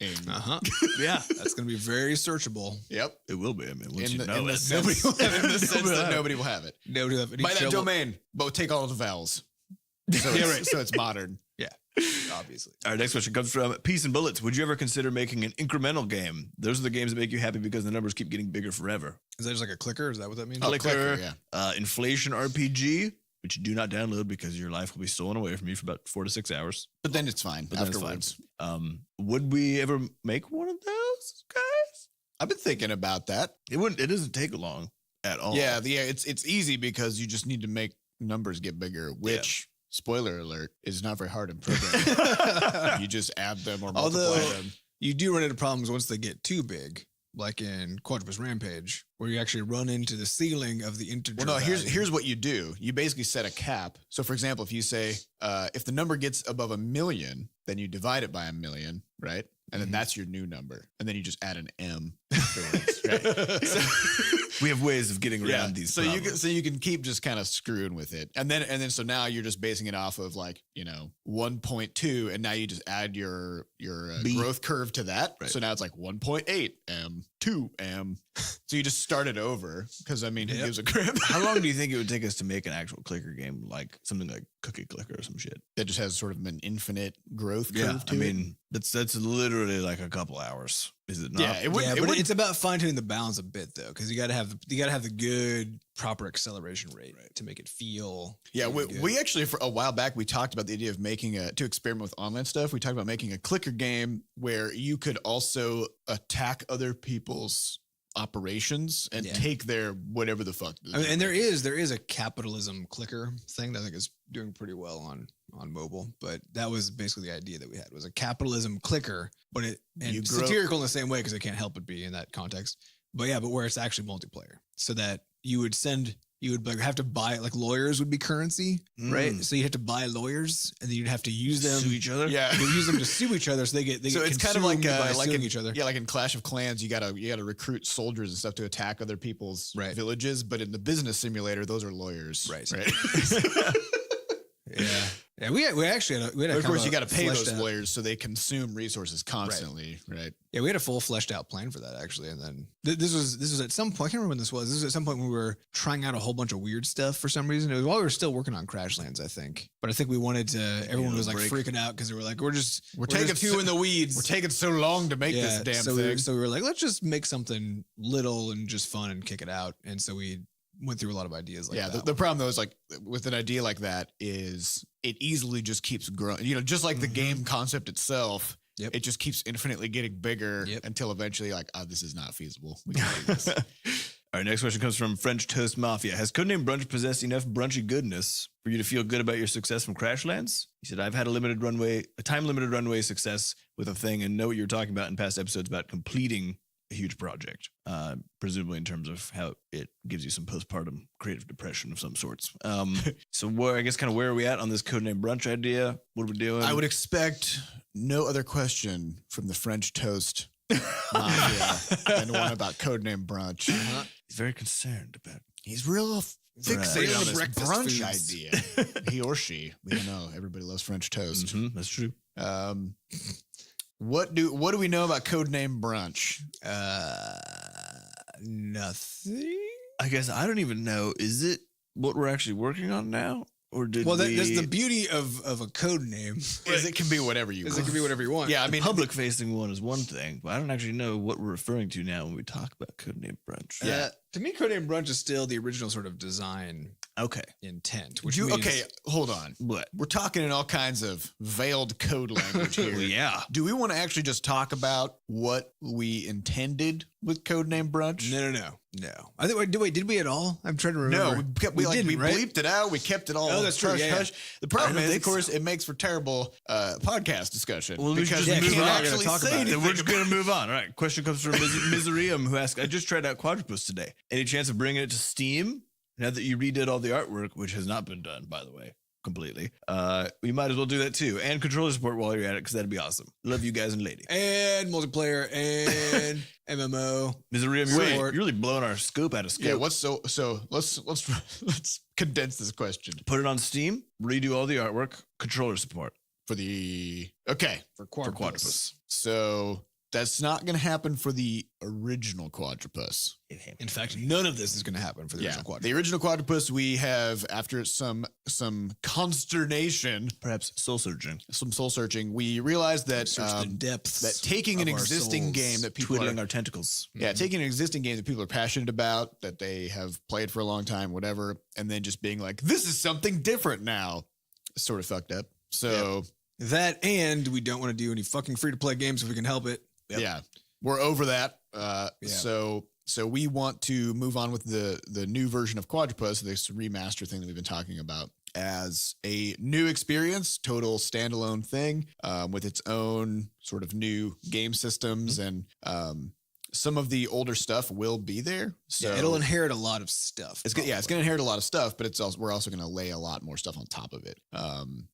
Yeah, That's going to be very searchable. Yep. it will be. I mean, once In you the, know in the it. sense, in the sense that nobody will have it. Nobody will have any By that trouble. domain, but take all the vowels. So, Yeah, it's, right. so it's modern. Yeah, obviously. Our next question comes from Peace and Bullets. Would you ever consider making an incremental game? Those are the games that make you happy because the numbers keep getting bigger forever. Is that just like a clicker? Is that what that means? Oh, Clicker, yeah. Inflation RPG, which you do not download because your life will be stolen away from you for about 4 to 6 hours. But then it's fine But then it's afterwards. fine. Would we ever make one of those, guys? I've been thinking about that. It wouldn't. It doesn't take long at all. Yeah, it's easy because you just need to make numbers get bigger, which spoiler alert is not very hard in programming. You just add them or multiply Although them. you do run into problems once they get too big, like in Quadrupus Rampage, where you actually run into the ceiling of the integer. Well, no, value. here's what you do. You basically set a cap. So, for example, if you say, if the number gets above 1 million, then you divide it by 1 million, right? And then that's your new number. And then you just add an M afterwards, right? So, we have ways of getting around these. so problems. you can keep just kind of screwing with it. And then so now you're just basing it off of 1.2, and now you just add your B. growth curve to that. Right. So now it's like 1.8 M, 2 M. So you just start it over because who Yep. gives a crap? How long do you think it would take us to make an actual clicker game, like something like Cookie Clicker or some shit? That just has sort of an infinite growth curve Yeah, to I it. mean that's literally like a couple hours. Is it not? Yeah, it would. Yeah, it but would it's about fine tuning the balance a bit though, because you got to have the good proper acceleration rate to make it feel. yeah, really good. we actually for a while back we talked about the idea of making to experiment with online stuff. We talked about making a clicker game where you could also attack other people's operations and Yeah. take their whatever the fuck. I mean, and there is a capitalism clicker thing that I think is doing pretty well on mobile, but that was basically the idea that we had was a capitalism clicker, but You grow- satirical in the same way because it can't help but be in that context. But yeah, but where it's actually multiplayer, so that you would have to buy like lawyers would be currency, right? So you'd have to buy lawyers and then you'd have to use them. Sue each other. Yeah. You'd use them to sue each other, so they So get it's kind of like consumed by like suing in, each other. Yeah, like in Clash of Clans, you gotta recruit soldiers and stuff to attack other people's Right. villages. But in the business simulator, those are lawyers, Right. Right. Yeah, we actually had But of kind course, a you got to pay fleshed those out- lawyers so they consume resources constantly, right? Yeah, we had a full fleshed out plan for that actually, and then this was at some point. I can't remember when this was. This was at some point when we were trying out a whole bunch of weird stuff for some reason. It was while we were still working on Crashlands, I think. But I think we wanted to. Everyone was like break. freaking out because they were like, "We're We're taking taking two so- in the weeds." We're taking so long to make this damn so thing. so we were like, let's just make something little and just fun and kick it out. And so we went through a lot of ideas like yeah, that. the problem though is like with an idea like that is it easily just keeps growing. You know, just like the game concept itself. Yep. It just keeps infinitely getting bigger Yep. until eventually, like, oh, this is not feasible. We can't do this. All right, next question comes from French Toast Mafia. Has Codename Brunch possessed enough brunchy goodness for you to feel good about your success from Crashlands? He said, I've had a time-limited runway success with a thing and know what you're talking about in past episodes about completing a huge project, presumably in terms of how it gives you some postpartum creative depression of some sorts. So I guess kind of where are we at on this Codename Brunch idea? What are we doing? I would expect no other question from the French Toast Mafia than one about Codename Brunch. He's very concerned about He's real fixated Right. on this Breakfast brunch foods. idea. He or she, we don't know. Everybody loves French toast. That's true. What do we know about Codename Brunch? Nothing. I guess I don't even know. Is it what we're actually working on now? Or did Well, we... that's the beauty of a code name. Is it can be whatever you Is want. it can be whatever you want. Yeah, I The mean, public-facing one is one thing, but I don't actually know what we're referring to now when we talk about Codename Brunch. Yeah. To me, Codename Brunch is still the original sort of design Okay. intent. Which do, means, okay, hold on. What? We're talking in all kinds of veiled code language here. Well, yeah. Do we want to actually just talk about what we intended with Codename Brunch? No. I think did we at all? I'm trying to remember. No, we didn't, right? bleeped it out. We kept it all. Oh, that's true. hush, Yeah, yeah. hush. The problem I don't is, of think course, so. it makes for terrible podcast discussion. Well, we should because just we move can't on. actually Talk say about it. anything. Then we're just going to move on. All right. Question comes from Miserium, who asks, I just tried out Quadrupus today. Any chance of bringing it to Steam now that you redid all the artwork, which has not been done, by the way? completely, you might as well do that too. And controller support while you're at it, because that'd be awesome. Love you guys and lady. And multiplayer and MMO. Misery, you're really blowing our scope out of scope. Yeah, let's condense this question. Put it on Steam, redo all the artwork, controller support. For Quadrupus. So that's not going to happen for the original Quadrupus. In fact, none of this is going to happen for the original Quadrupus. The original Quadrupus, we have, after some consternation, Perhaps soul searching, we realized that Search the depths that taking an of our existing souls, game that people twiddling are, our tentacles. taking an existing game that people are passionate about, that they have played for a long time, whatever, and then just being like, this is something different now, sort of fucked up. So that, and we don't want to do any fucking free to play games if we can help it. yeah, we're over that. So we want to move on with the new version of Quadrupus, this remaster thing that we've been talking about, as a new experience, total standalone thing, with its own sort of new game systems, and some of the older stuff will be there. So it'll inherit a lot of stuff. it's going to inherit a lot of stuff, but we're also going to lay a lot more stuff on top of it.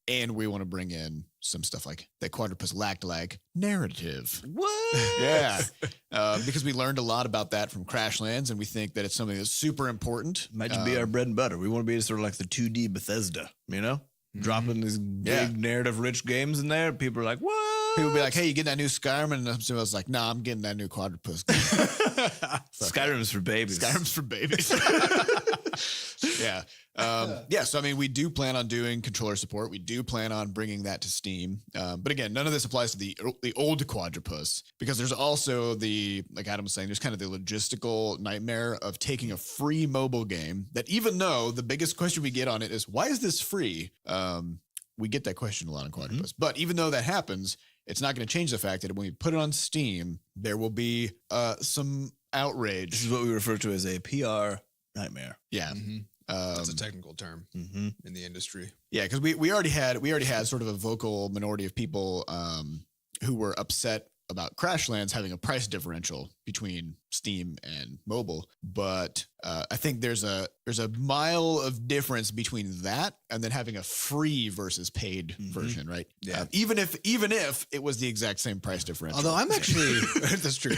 And we want to bring in some stuff like that Quadrupus lacked, like narrative. What? Yeah. Because we learned a lot about that from Crashlands, and we think that it's something that's super important. Might just be our bread and butter. We want to be sort of like the 2D Bethesda, dropping these big narrative-rich games in there. People are like, what? People be like, hey, you getting that new Skyrim? And someone's like, nah, I'm getting that new Quadrupus. Skyrim's for babies. Skyrim's for babies. Yeah. So, I mean, we do plan on doing controller support. We do plan on bringing that to Steam. But again, none of this applies to the old Quadrupus, because there's also like Adam was saying, there's kind of the logistical nightmare of taking a free mobile game that, even though the biggest question we get on it is, why is this free? We get that question a lot on Quadrupus. Mm-hmm. But even though that happens, it's not going to change the fact that when we put it on Steam, there will be some outrage. This is what we refer to as a PR nightmare. Yeah. Mm-hmm. That's a technical term in the industry. Yeah, because we already had sort of a vocal minority of people who were upset about Crashlands having a price differential between Steam and mobile, but I think there's a mile of difference between that and then having a free versus paid version, right? Yeah. Even if it was the exact same price differential. Although I'm actually that's true.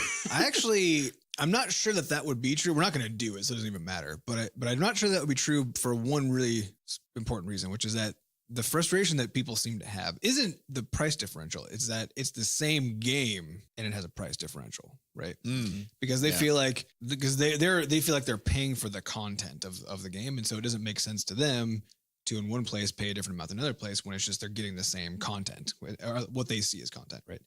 I'm not sure that would be true. We're not going to do it, so it doesn't even matter. But I'm not sure that would be true for one really important reason, which is that the frustration that people seem to have isn't the price differential. It's that it's the same game and it has a price differential, right? Because they feel like they feel like they're paying for the content of the game, and so it doesn't make sense to them to in one place pay a different amount than another place when it's just they're getting the same content or what they see as content, right?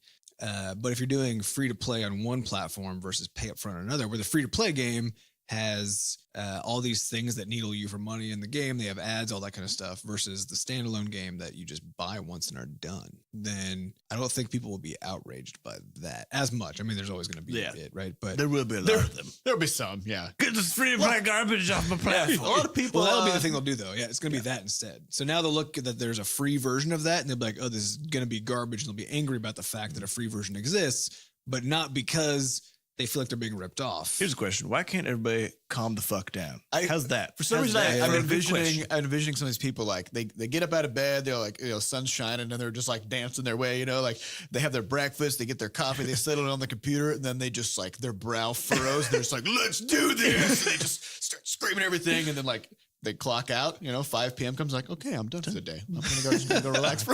But if you're doing free to play on one platform versus pay up front on another, where the free to play game has all these things that needle you for money in the game, they have ads, all that kind of stuff, versus the standalone game that you just buy once and are done, then I don't think people will be outraged by that as much. I mean, there's always going to be a bit, right? But there will be a lot of them. There'll be some, yeah. Get this free to play garbage off my platform. A lot of people. Well, that'll be the thing they'll do, though. Yeah, it's going to be that instead. So now they'll look that there's a free version of that, and they'll be like, "Oh, this is going to be garbage," and they'll be angry about the fact that a free version exists, but not because they feel like they're being ripped off. Here's a question: why can't everybody calm the fuck down? How's that? For some reason, I'm envisioning some of these people, like they get up out of bed, they're like, sun's shining, and they're just like dancing their way, like they have their breakfast, they get their coffee, they settle it on the computer, and then they just like their brow furrows, and they're just like, let's do this. And they just start screaming everything, and then like they clock out. 5 p.m. comes, like, okay, I'm done for the day. I'm gonna go relax for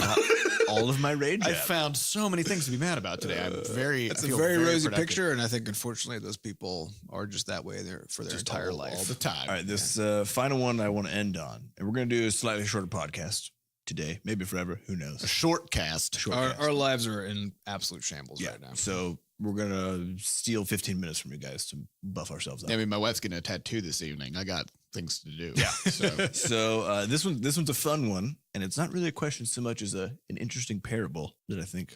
all of my rage. I found so many things to be mad about today. It's a very rosy picture, and I think unfortunately those people are just that way there for their entire life, all the time. All right, this final one I want to end on, and we're going to do a slightly shorter podcast today, maybe forever. Who knows? A short cast. Our lives are in absolute shambles right now. So we're going to steal 15 minutes from you guys to buff ourselves up. I mean, my wife's getting a tattoo this evening. I got things to do. Yeah. So this one's a fun one, and it's not really a question so much as an interesting parable that I think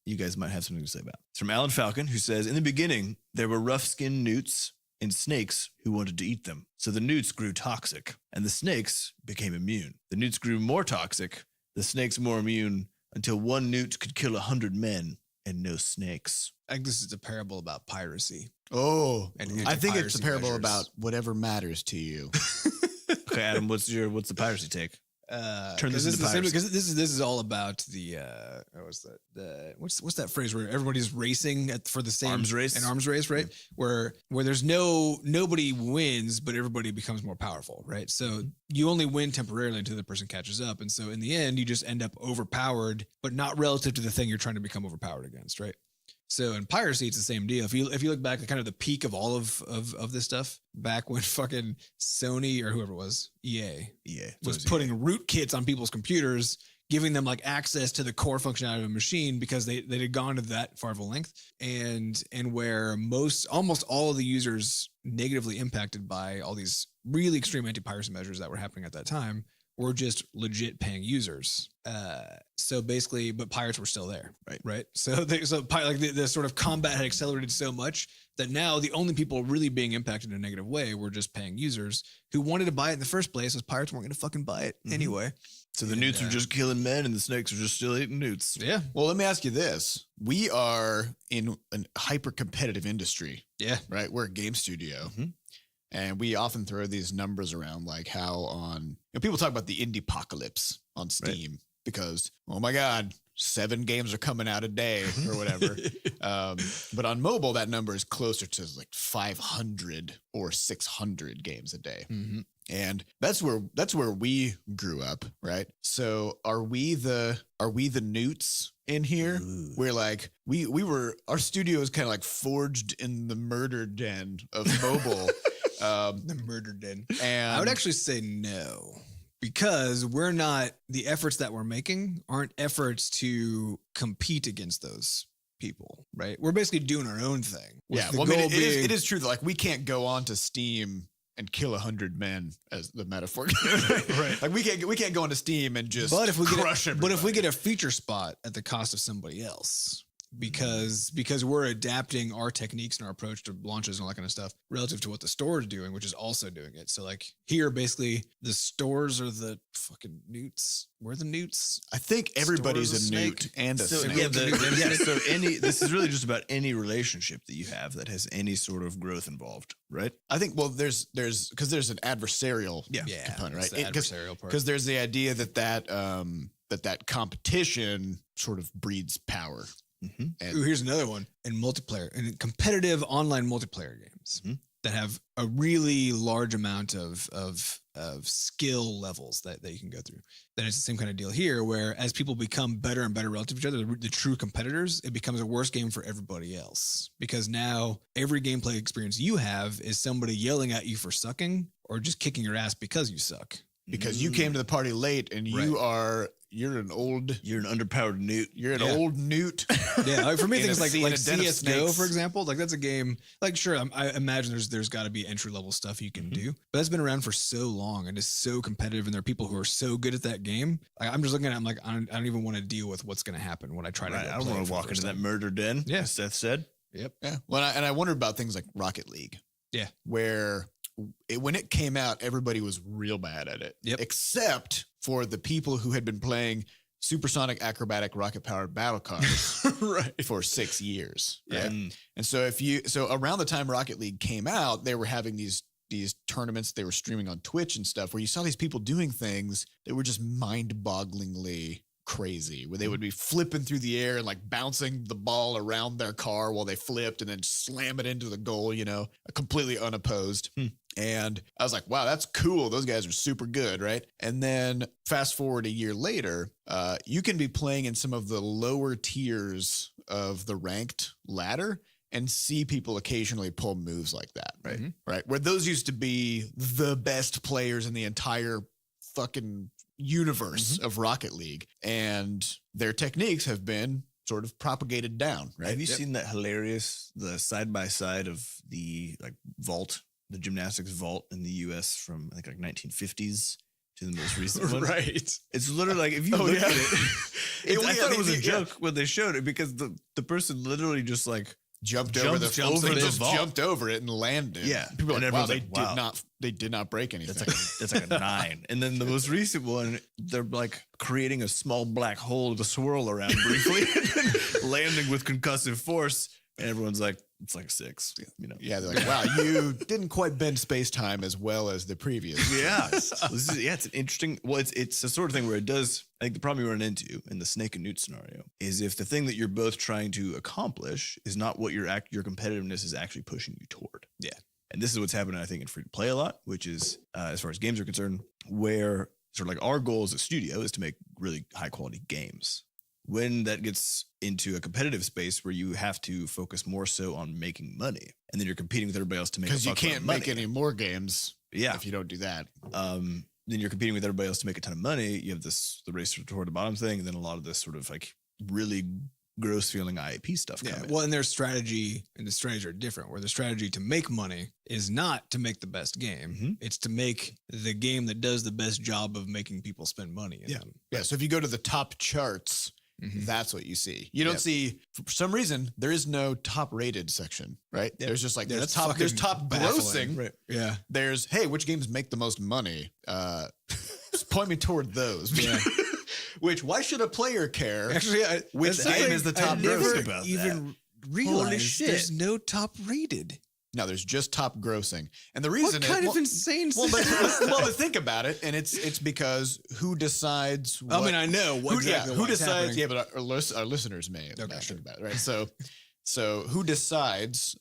you guys might have something to say about. It's from Alan Falcon, who says, in the beginning, there were rough-skinned newts and snakes who wanted to eat them. So the newts grew toxic, and the snakes became immune. The newts grew more toxic, the snakes more immune, until one newt could kill 100 men and no snakes. I think this is a parable about piracy. Oh, and I think it's a parable about whatever matters to you. Okay, Adam, what's the piracy take? Turn this into piracy. because this is all about the what's that phrase where everybody's racing for the same Arms race? an arms race, right? Where there's nobody wins, but everybody becomes more powerful, right? So you only win temporarily until the person catches up, and so in the end, you just end up overpowered, but not relative to the thing you're trying to become overpowered against, right? So in piracy, it's the same deal. If you look back at kind of the peak of all of this stuff, back when fucking Sony or whoever it was, EA, was putting rootkits on people's computers, giving them like access to the core functionality of a machine because they had gone to that far of a length, and where almost all of the users negatively impacted by all these really extreme anti-piracy measures that were happening at that time were just legit paying users. So basically, but pirates were still there, right? So the sort of combat had accelerated so much that now the only people really being impacted in a negative way were just paying users who wanted to buy it in the first place, as pirates weren't going to fucking buy it anyway. So the newts are just killing men, and the snakes are just still eating newts. Yeah. Well, let me ask you this: we are in a hyper competitive industry. Yeah. Right. We're a game studio. And we often throw these numbers around, like how people talk about the indie apocalypse on Steam because, oh my God, 7 games are coming out a day or whatever. But on mobile, that number is closer to like 500 or 600 games a day. And that's where we grew up, right? So are we the newts in here? We're like our studio is kind of like forged in the murder den of mobile. The murder den. And I would actually say no, because the efforts that we're making aren't efforts to compete against those people, right? We're basically doing our own thing. Yeah. Well, I mean, it is true that like we can't go on to Steam and kill 100 men, as the metaphor. Right. Like we can't go onto Steam and just crush everybody. But if we get a feature spot at the cost of somebody else, because we're adapting our techniques and our approach to launches and all that kind of stuff relative to what the store is doing, which is also doing it. So like here, basically the stores are the fucking newts. We're the newts. I think everybody's Store's a newt and a snake. So this is really just about any relationship that you have that has any sort of growth involved, right? I think, well, there's because there's an adversarial component, right? The adversarial part. Because there's the idea that competition sort of breeds power. And here's another one in multiplayer, in competitive online multiplayer games that have a really large amount of skill levels that you can go through. Then it's the same kind of deal here, where as people become better and better relative to each other, the true competitors, it becomes a worse game for everybody else, because now every gameplay experience you have is somebody yelling at you for sucking or just kicking your ass because you suck. Because you came to the party late and you're an underpowered newt. You're an old newt. Yeah, like for me, things like den of CS:GO, snakes. for example, like that's a game. Like, sure, I imagine there's got to be entry level stuff you can do, but that's been around for so long and is so competitive, and there are people who are so good at that game. Like, I'm just looking at it, I'm like, I don't even want to deal with what's going to happen when I try to. I don't want to walk into that murder den. Yeah, as Seth said. Yep. Yeah. Well, I wonder about things like Rocket League. Yeah. Where when it came out, everybody was real bad at it. Yep. Except for the people who had been playing supersonic, acrobatic, rocket-powered battle cars for 6 years. Right? And so around the time Rocket League came out, they were having these tournaments they were streaming on Twitch and stuff, where you saw these people doing things that were just mind-bogglingly crazy, where they would be flipping through the air and like bouncing the ball around their car while they flipped and then slam it into the goal, completely unopposed. And I was like, wow, that's cool. Those guys are super good, right? And then fast forward a year later, you can be playing in some of the lower tiers of the ranked ladder and see people occasionally pull moves like that, right? Right. Where those used to be the best players in the entire fucking universe of Rocket League, and their techniques have been sort of propagated down, right? Have you seen that hilarious, the side by side of the vault, the gymnastics vault in the US from I think like 1950s to the most recent one? Right. It's literally like, if you look at it, I thought it was a joke when they showed it, because the person literally just like jumped over the vault. Jumped over it and landed. Yeah. People are like, wow, wow. They did not break anything. That's like a 9. And then the most recent one, they're like creating a small black hole to swirl around briefly and then landing with concussive force. And everyone's like, it's like 6, you know? Yeah, they're like, wow, you didn't quite bend space time as well as the previous. Yeah. It's an interesting, well, it's the sort of thing where it does, I think the problem you run into in the snake and newt scenario is if the thing that you're both trying to accomplish is not what your competitiveness is actually pushing you toward. Yeah. And this is what's happening, I think, in free to play a lot, which is, as far as games are concerned, where sort of like our goal as a studio is to make really high quality games. When that gets into a competitive space where you have to focus more so on making money, and then you're competing with everybody else to make, because you can't make any more games. Yeah. If you don't do that. Then you're competing with everybody else to make a ton of money. You have the race toward the bottom thing, and then a lot of this sort of like really gross feeling IAP stuff. Yeah. Coming. Well, and their strategy and the strategies are different, where the strategy to make money is not to make the best game. Mhm. It's to make the game that does the best job of making people spend money in them. Yeah. So if you go to the top charts, Mhm. that's what you see. You don't see, for some reason, there is no top rated section, right? Yeah. There's just like, Yeah, there's that's top fucking grossing. Right. Yeah. There's, hey, which games make the most money? Just point me toward those. Yeah. Which, why should a player care? Actually, Which game is the top I never grossing about even realized shit. there's no top rated. No, there's just top grossing. And the What reason kind is, of insane well, but, system? well, but think about it. And it's because who decides I what, mean, I know what exactly who what's decides? happening. Yeah, but our listeners may Okay, not sure. think about it, right? So who decides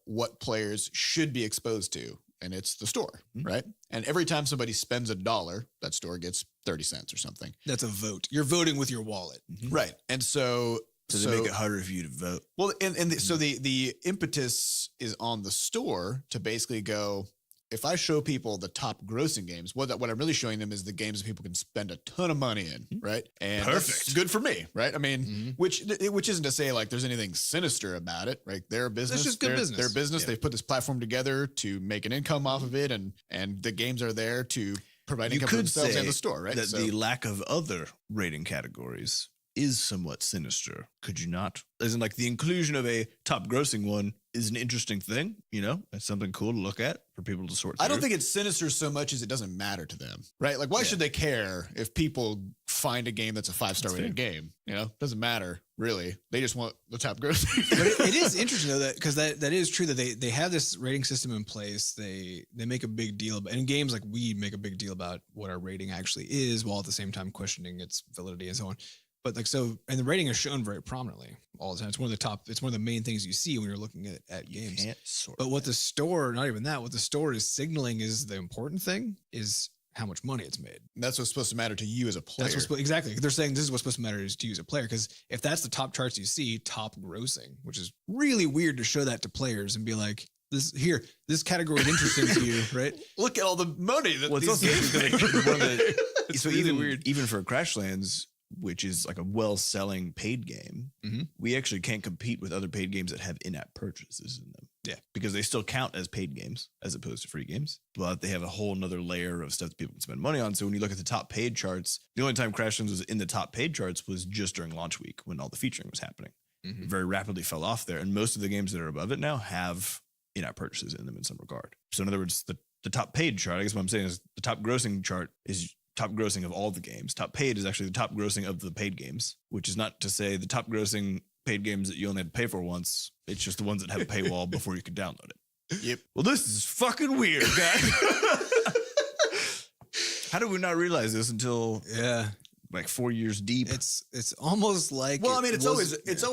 what players should be exposed to? And it's the store, Mhm. right? And every time somebody spends $1, that store gets 30 cents or something, That's a vote. You're voting with your wallet. right? And so So they make it harder for you to vote. well, so the impetus is on the store to basically go, if I show people the top grossing games, what I'm really showing them is the games that people can spend a ton of money in, right? And that's Perfect. good for me, right? I mean, Mhm. which isn't to say like there's anything sinister about it, right? They're a business. just good They're- business. They're a business. Yeah. They've put this platform together to make an income off of it, and the games are there to provide You income for could themselves say and the store, right? that the lack of other rating categories is somewhat sinister. Could you not? As in, like, the inclusion of a top grossing one is an interesting thing. You know, it's something cool to look at for people to sort through. I don't think it's sinister so much as it doesn't matter to them, right? Like, why should they care if people find a game that's a 5-star That's rated game? You know, doesn't matter really. They just want the top grossing. But it is interesting though, that because that is true that they have this rating system in place. They make a big deal about, and in games like we make a big deal about what our rating actually is, while at the same time questioning its validity and so on. But like, so, and the rating is shown very prominently all the time. It's one of the top, it's one of the main things you see when you're looking at You games. can't sort But what that. the store, not even that, what the store is signaling is the important thing is how much money it's made. That's what's supposed to matter to you as a player. That's what's exactly. They're saying this is what's supposed to matter is to you as a player. Because if that's the top charts you see, top grossing, which is really weird to show that to players and be like, this category is interesting to you, right? Look at all the money that Well, it's these also games because make. one of the, It's so really even for Crashlands, which is like a well-selling paid game, Mhm. we actually can't compete with other paid games that have in-app purchases in them. Yeah. Because they still count as paid games as opposed to free games, but they have a whole nother layer of stuff that people can spend money on. So when you look at the top paid charts, the only time Crashlands was in the top paid charts was just during launch week when all the featuring was happening. Mhm. It very rapidly fell off there, and most of the games that are above it now have in-app purchases in them in some regard. So in other words, the top paid chart, I guess what I'm saying is the top grossing chart is top grossing of all the games. Top paid is actually the top grossing of the paid games, which is not to say the top grossing paid games that you only had to pay for once. It's just the ones that have a paywall before you can download it. Yep. Well, this is fucking weird, guys. How did we not realize this until Yeah, like 4 years deep? it's almost like Well, I mean, it's yeah.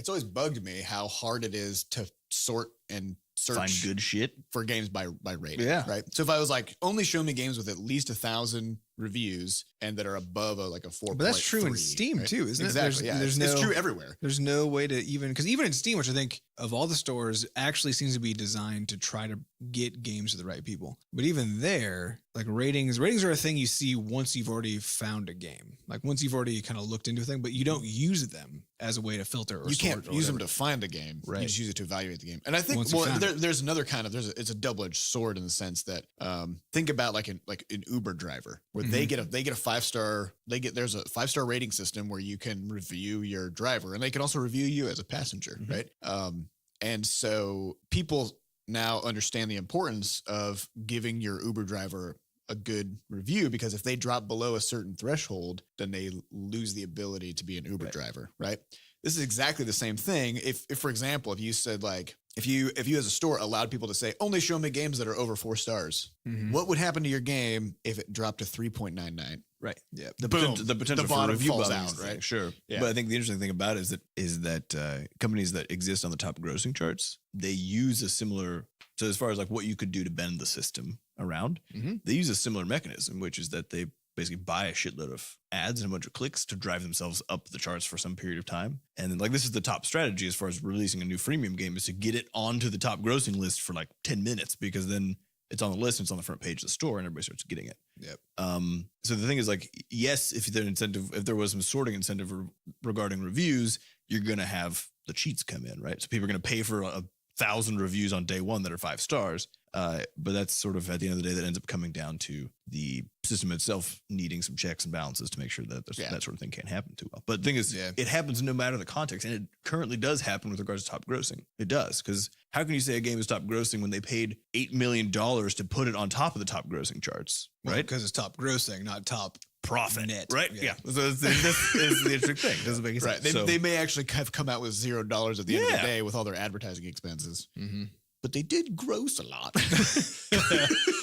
always bugged me how hard it is to sort and search Find good shit. for games by rating. Yeah. Right. So if I was like, only show me games with at least 1,000 reviews and that are above a 4. But that's true in Steam too, isn't it? Exactly. There's It's no, true everywhere. There's no way to even, because even in Steam, which I think of all the stores actually seems to be designed to try to get games to the right people. But even there, like ratings are a thing you see once you've already found a game. Like once you've already kind of looked into a thing, but you don't use them as a way to filter or You sort can't or use them whatever. to find a game. Right. You just use it to evaluate the game. And I think Once you found it. there's another kind of it's a double-edged sword in the sense that think about like an Uber driver where they get a 5-star there's a 5-star rating system where you can review your driver and they can also review you as a passenger, Mhm. right? And so people now understand the importance of giving your Uber driver a good review, because if they drop below a certain threshold, then they lose the ability to be an Uber Right. driver, right? this is exactly the same thing. If for example, if you said like, if you as a store allowed people to say, only show me games that are over 4 stars, what would happen to your game if it dropped to 3.99? Right. Yeah. The Boom. potential The for bottom review falls bombing out, is right? Sure. Yeah. But I think the interesting thing about it is that companies that exist on the top grossing charts, they use a similar, so as far as like what you could do to bend the system around, they use a similar mechanism, which is that they basically buy a shitload of ads and a bunch of clicks to drive themselves up the charts for some period of time. And then like this is the top strategy as far as releasing a new freemium game, is to get it onto the top grossing list for like 10 minutes, because then it's on the list and it's on the front page of the store and everybody starts getting it. Yep. So the thing is like, yes, if there was some sorting incentive regarding reviews, you're going to have the cheats come in, right? So people are going to pay for 1,000 reviews on day one that are 5 stars. But that's sort of at the end of the day that ends up coming down to the system itself needing some checks and balances to make sure that that sort of thing can't happen too well. But the thing is, it happens no matter the context. And it currently does happen with regards to top grossing. It does. Because how can you say a game is top grossing when they paid $8 million to put it on top of the top grossing charts, right? Because it's top grossing, not top profit net. Right? Yeah. So this is the interesting thing. Doesn't make any sense. Right. They may actually have come out with $0 at the end of the day with all their advertising expenses. But they did gross a lot.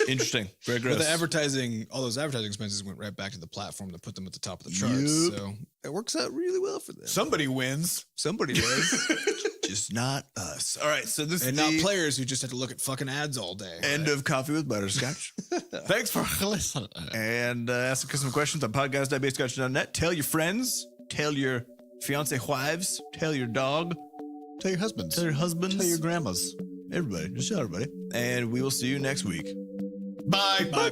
Interesting. Very gross. But the advertising, all those advertising expenses went right back to the platform to put them at the top of the charts. Yep. So it works out really well for them. Somebody wins. Somebody does. Just not us. All right. So this And is not the players who just have to look at fucking ads all day. end of Coffee with Butterscotch. Thanks for listening. And ask us some questions on podcast.basecotch.net. Tell your friends. Tell your fiance wives. Tell your dog. Tell your husbands. Tell your husbands. Tell your grandmas. Everybody. Just tell everybody. And we will see you next week. Bye. Bye.